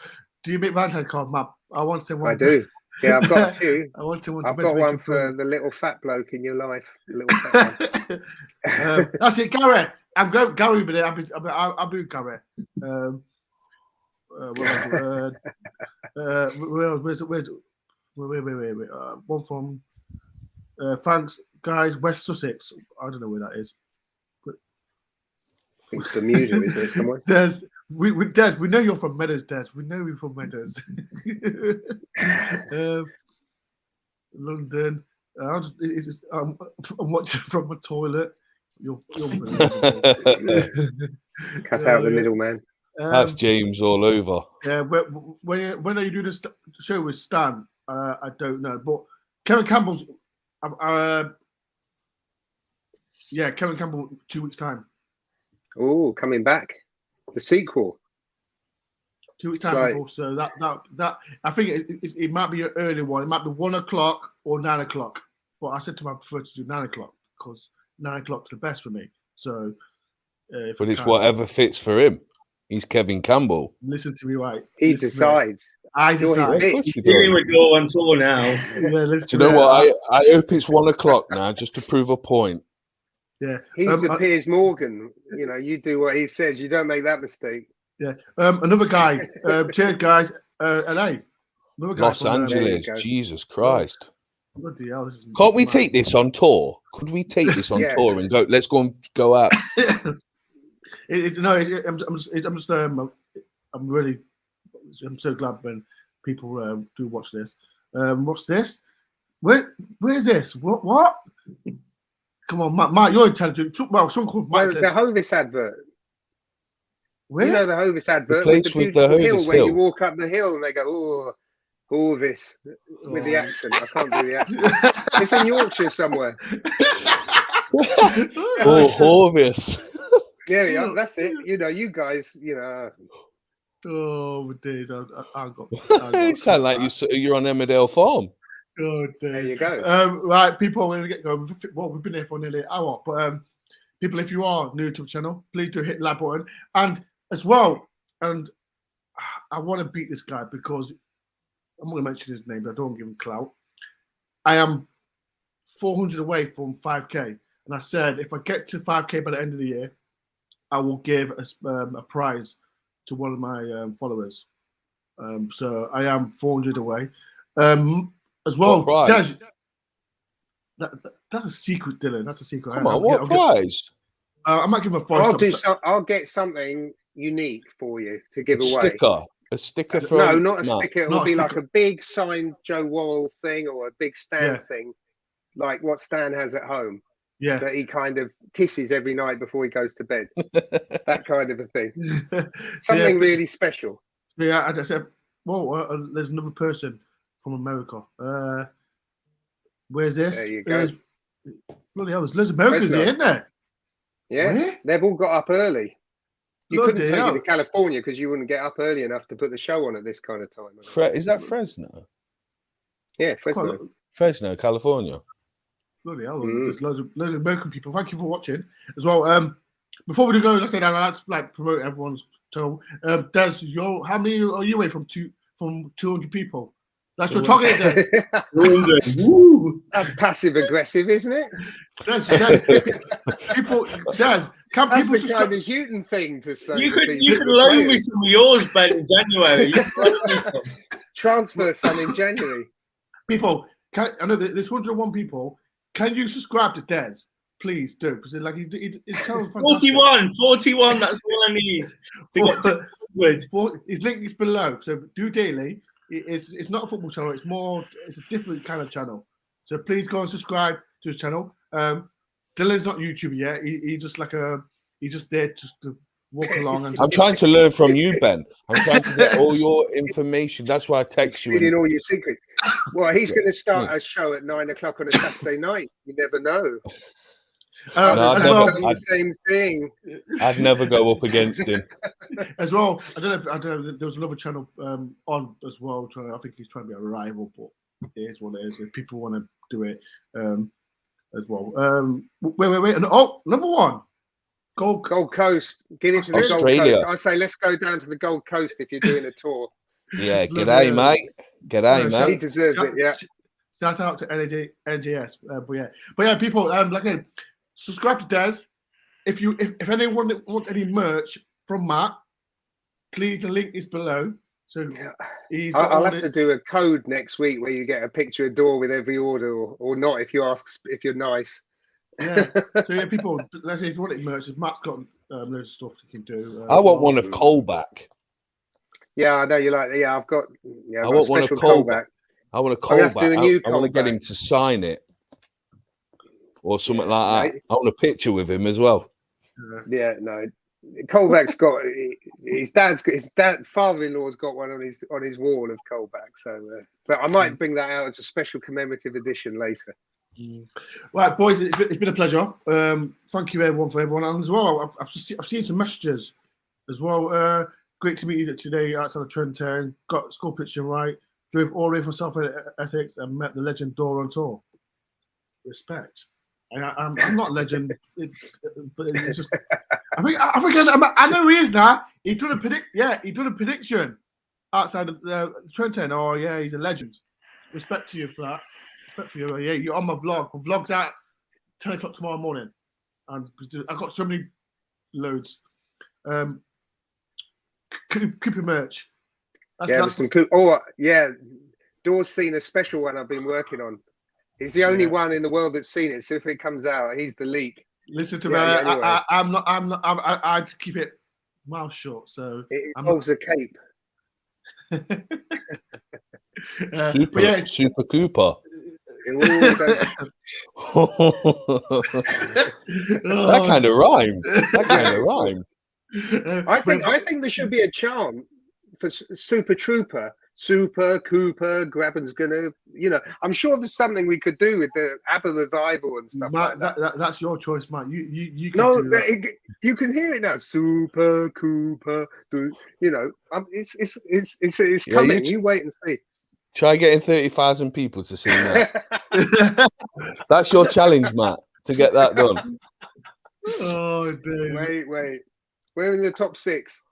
do you make Valentine's card, Matt? I want to say one. I do. Yeah, I've got a few. I've got one for the little fat bloke in your life. The little fat one. That's it, Gary. I'm going Gary, but I'll be Gary. Where's wait. One from thanks, guys. West Sussex. I don't know where that is. I think it's Bermuda, isn't it? Somewhere. Des, we know you're from Meadows, Des. We know you're from Meadows. London. I'm watching from my toilet. You're Cut out the middleman. That's James all over. Yeah, when are you doing this show with Stan? I don't know, but Kevin Campbell's. Kevin Campbell 2 weeks time. Oh, coming back, the sequel. 2 weeks time, people. So that I think it might be an early one. It might be 1 o'clock or 9 o'clock. But I said to him I prefer to do 9 o'clock because 9 o'clock's the best for me. So, but it's whatever fits for him. He's Kevin Campbell. Listen to me, right? He decides. I decide. He's dealing with DoreOnTour now. Do you know what? I hope it's 1 o'clock now, just to prove a point. Yeah, he's the Piers Morgan. You know, you do what he says. You don't make that mistake. Yeah. Another guy. Cheers, guys. LA. Another guy Los from, Angeles. Jesus Christ. Bloody hell, Can't we take this on tour? Could we take this on tour and go? Let's go out. I'm so glad when people do watch this. What's this? Where's this? What? Come on, Matt, you're intelligent. Well, someone called Matt. The Hovis advert. Where? You know the Hovis advert with the beautiful hill Hovis where hill. you walk up the hill and they go, oh, Hovis, with the accent. I can't do the accent. It's in Yorkshire somewhere. Oh, Hovis. Yeah, that's it. You know, you guys, you know. Oh, dude, I got. You sound like you're on Emmerdale Farm. Oh, there you go. Right, people, we're going to get going. Well, we've been here for nearly an hour, but people, if you are new to the channel, please do hit the like button. And as well, and I want to beat this guy because I'm not going to mention his name, but I don't want to give him clout. I am 400 away from 5K. And I said, if I get to 5K by the end of the year, I will give a prize to one of my followers. So I am 400 away. As well, Des, that's a secret, Dylan. That's a secret. Come on, what prize? I might give him a 5. I'll get something unique for you to give away. A sticker from... No, not a sticker. It'll be like a big signed Joe Worrell thing or a big Stan thing, like what Stan has at home. Yeah, that he kind of kisses every night before he goes to bed. That kind of a thing. Something really special. Yeah, I said, well, there's another person from America. Where's this? There you go. Bloody hell, there's loads of Americans here, isn't there? Yeah, they've all got up early. You couldn't Bloody take hell. it to California because you wouldn't get up early enough to put the show on at this kind of time. Is that Fresno? Yeah, Fresno. Fresno, California. Bloody hell, there's loads of American people. Thank you for watching as well. Before we go, let's say that let's like promote everyone's channel. Des, how many are you away from 200 people? That's your target, Des. 200. Woo! That's passive aggressive, isn't it? Des, people, Des, can That's people the subscribe? kind of Houghton thing to say. You to could people. loan me some of yours, Ben, in January. You can loan me some. Transfer some in January. People, I know there's 101 people. Can you subscribe to Des? Please do, because like his channel's fantastic. 41. That's all I need to get to 100. His link is below. So do daily. It's not a football channel. It's a different kind of channel. So please go and subscribe to his channel. Dylan's not YouTuber yet. He's just there just to walk along. And I'm trying to learn from you, Ben. I'm trying to get all your information. That's why I text you. Stealing all your secrets. Well, he's going to start a show at 9 o'clock on a Saturday night. You never know. The same thing. I'd never go up against him. As well, I don't know. There was another channel on as well. I think he's trying to be a rival, but it is what it is. If people want to do it as well. Wait. And, another one. Gold Coast. Get into the Australia. Gold Coast. I say let's go down to the Gold Coast if you're doing a tour. Yeah, g'day, mate. G'day, mate. He deserves it, yeah. Shout out to NGS. But yeah, people, like I said, subscribe to Des. If anyone wants any merch from Matt, please, the link is below. So I'll have to do a code next week where you get a picture of door with every order, or not if you're nice. Yeah. So yeah, people, let's say if you want it merch, Matt's got loads of stuff you can do. I want one of Colback. Yeah, I know you like. Yeah, I've got. Yeah, I want one of Colback. I want a Colback. I want to get him to sign it, or something like that. I want a picture with him as well. Yeah, no. Colback's got his father-in-law's got one on his wall of Colback. So, but I might bring that out as a special commemorative edition later. Right, boys, it's been a pleasure. Thank you everyone, and as well, I've seen some messages as well. Great to meet you today outside of Trent Town. Got school pitching right. Drove all the way from South Essex and met the legend DoreOnTour. Respect. I'm not a legend, but it's just. I know he is now. He done a prediction outside of Trent Town. Oh yeah, he's a legend. Respect to you for that. Respect for you. Yeah, you're on my vlog. My vlog's out 10 o'clock tomorrow morning, and I've got so many loads. Cooper merch. That's some Dore's seen a special one I've been working on. He's the only one in the world that's seen it. So if it comes out, he's the leak. Listen to me. Anyway. I had to keep it mouth shut. So it involves a cape. Super Cooper. That kind of rhymes. I think there should be a chant for Super Trooper. Super Cooper, Graben's gonna, I'm sure there's something we could do with the ABBA revival and stuff like that. That's your choice, Matt. You can no, you can hear it now. Super Cooper, it's coming. You wait and see. Try getting 30,000 people to sing that. That's your challenge, Matt, to get that done. Oh, dear. Wait. We're in the top 6.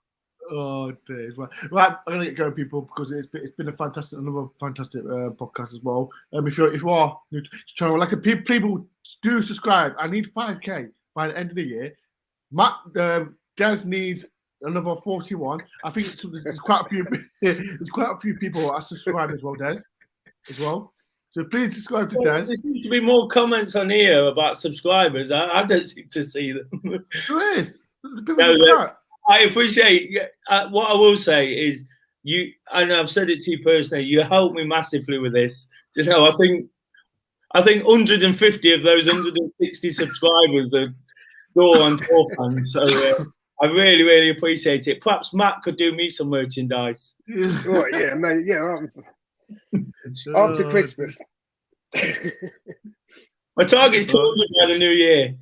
Oh, dear. Right, I'm gonna get going, people, because it's been another fantastic podcast as well. If you are new to the channel, like people do subscribe. I need 5K by the end of the year. Matt, Des needs another 41. I think there's quite a few. There's quite a few people that subscribe as well, Des, as well. So please subscribe to Des. There seems to be more comments on here about subscribers. I don't seem to see them. There is. I appreciate. What I will say is you, and I've said it to you personally. You helped me massively with this. I think 150 of those 160 subscribers are DoreOnTour fans. So I really, really appreciate it. Perhaps Matt could do me some merchandise. Oh, yeah, man. Yeah. After Christmas. My target's 200 by the new year.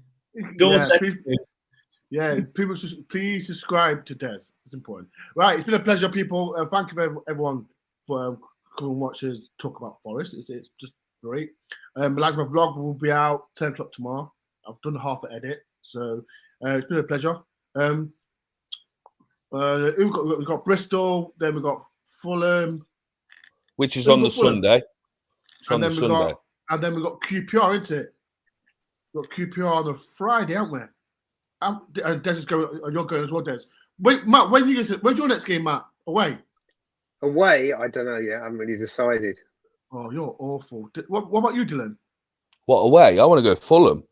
Yeah, people, please subscribe to Des. It's important. Right, it's been a pleasure, people. Thank you everyone for coming and watch us talk about Forest. It's just great. Like my vlog will be out 10 o'clock tomorrow. I've done half the edit, so it's been a pleasure. We've got Bristol, then we've got Fulham, which is on the Sunday. And then we've got QPR, isn't it? We've got QPR on a Friday, haven't we? And Des is going. You're going as well, Des. Wait, Matt, when's your next game, Matt? Away? Away? I don't know yet. I haven't really decided. Oh, you're awful. What about you, Dylan? What, away? I want to go Fulham.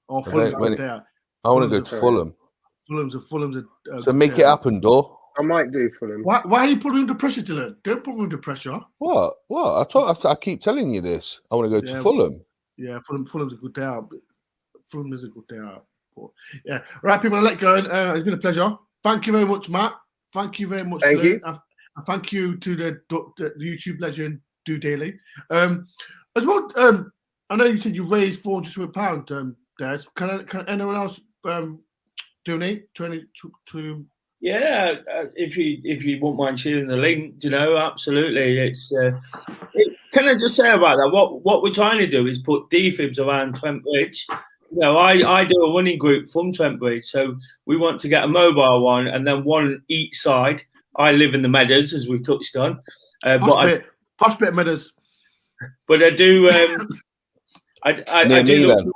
Oh, Fulham's good there. I want to go to Fulham. Fulham's a so make it happen, Dor. I might do Fulham. Why are you putting under pressure, Dylan? Don't put me under pressure. What? I keep telling you this. I want to go to Fulham. Yeah, Fulham's a good day out. Fulham is a good day out. Yeah. Right, people, I'll let go. It's been a pleasure. Thank you very much, Matt. Thank you very much. Thank you. And thank you to the YouTube legend, Do Daily. As well, I know you said you raised £400, Des. Can anyone else donate to Yeah, if you won't mind sharing the link, absolutely. It's can I just say about that? What we're trying to do is put defibs around Trent Bridge. I do a running group from Trent Bridge, so we want to get a mobile one and then one each side. I live in the Meadows, as we've touched on. Posh bit Meadows. But I do. I do look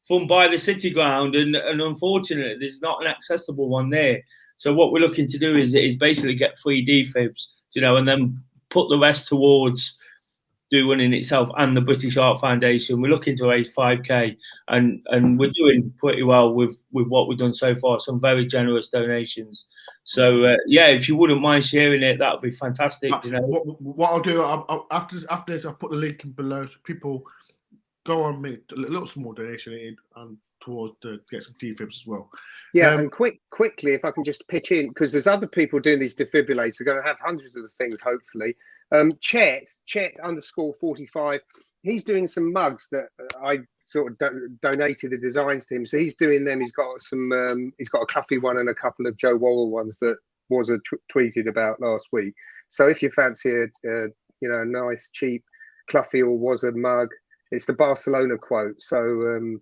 from by the City Ground, and unfortunately, there's not an accessible one there. So what we're looking to do is basically get free defibs, and then put the rest towards Do Running itself and the British Art Foundation. We're looking to raise 5k, and we're doing pretty well with what we've done so far. Some very generous donations. So if you wouldn't mind sharing it, that would be fantastic. What I'll do after this, I'll put the link in below so people go on make a little small donation and towards to get some defibs as well. Yeah, and quickly, if I can just pitch in, because there's other people doing these defibrillators. They're going to have hundreds of the things, hopefully. Chet _45, he's doing some mugs that I sort of donated the designs to him. So he's doing them. He's got he's got a Cluffy one and a couple of Joe Worrell ones that was tweeted about last week. So if you fancy a nice cheap Cluffy or was a mug, it's the Barcelona quote. So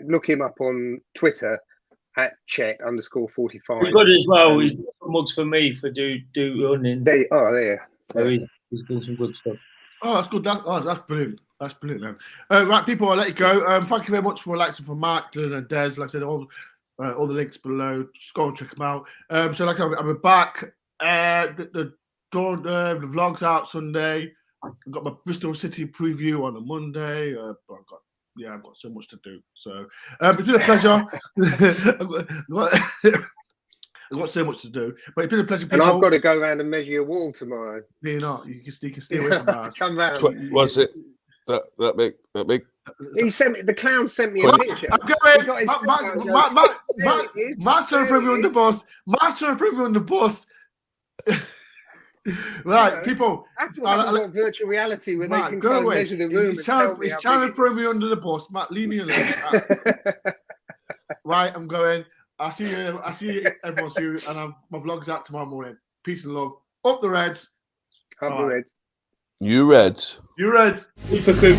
look him up on Twitter at Chet _45. He's good as well. He's doing mugs for me for do running. There. So he's doing some good stuff. Oh, that's good. That's brilliant. That's brilliant, man. Right, people, I'll let you go. Thank you very much for likes from Mark, Dylan, and Des. Like I said, all the links below. Just go and check them out. So, like I said, I'm back. The vlog's out Sunday. I've got my Bristol City preview on a Monday. I've got so much to do. So, it's been a pleasure. I've got so much to do, but it's been a pleasure. And I've got to go around and measure your wall tomorrow. You can stay away from that. Come round. Was it that big? He sent me. The clown sent me a picture. I'm going. Matt's trying to throw me on the bus. Matt's trying to throw me on the bus. Right, people. I've got virtual reality where Matt, they can go and measure the room. He's trying to throw me under the bus. Matt, leave me alone. Right, I'm going. I see everyone soon, and my vlog's out tomorrow morning. Peace and love. Up the Reds. Up the Reds. You Reds. You Reds. Super cool.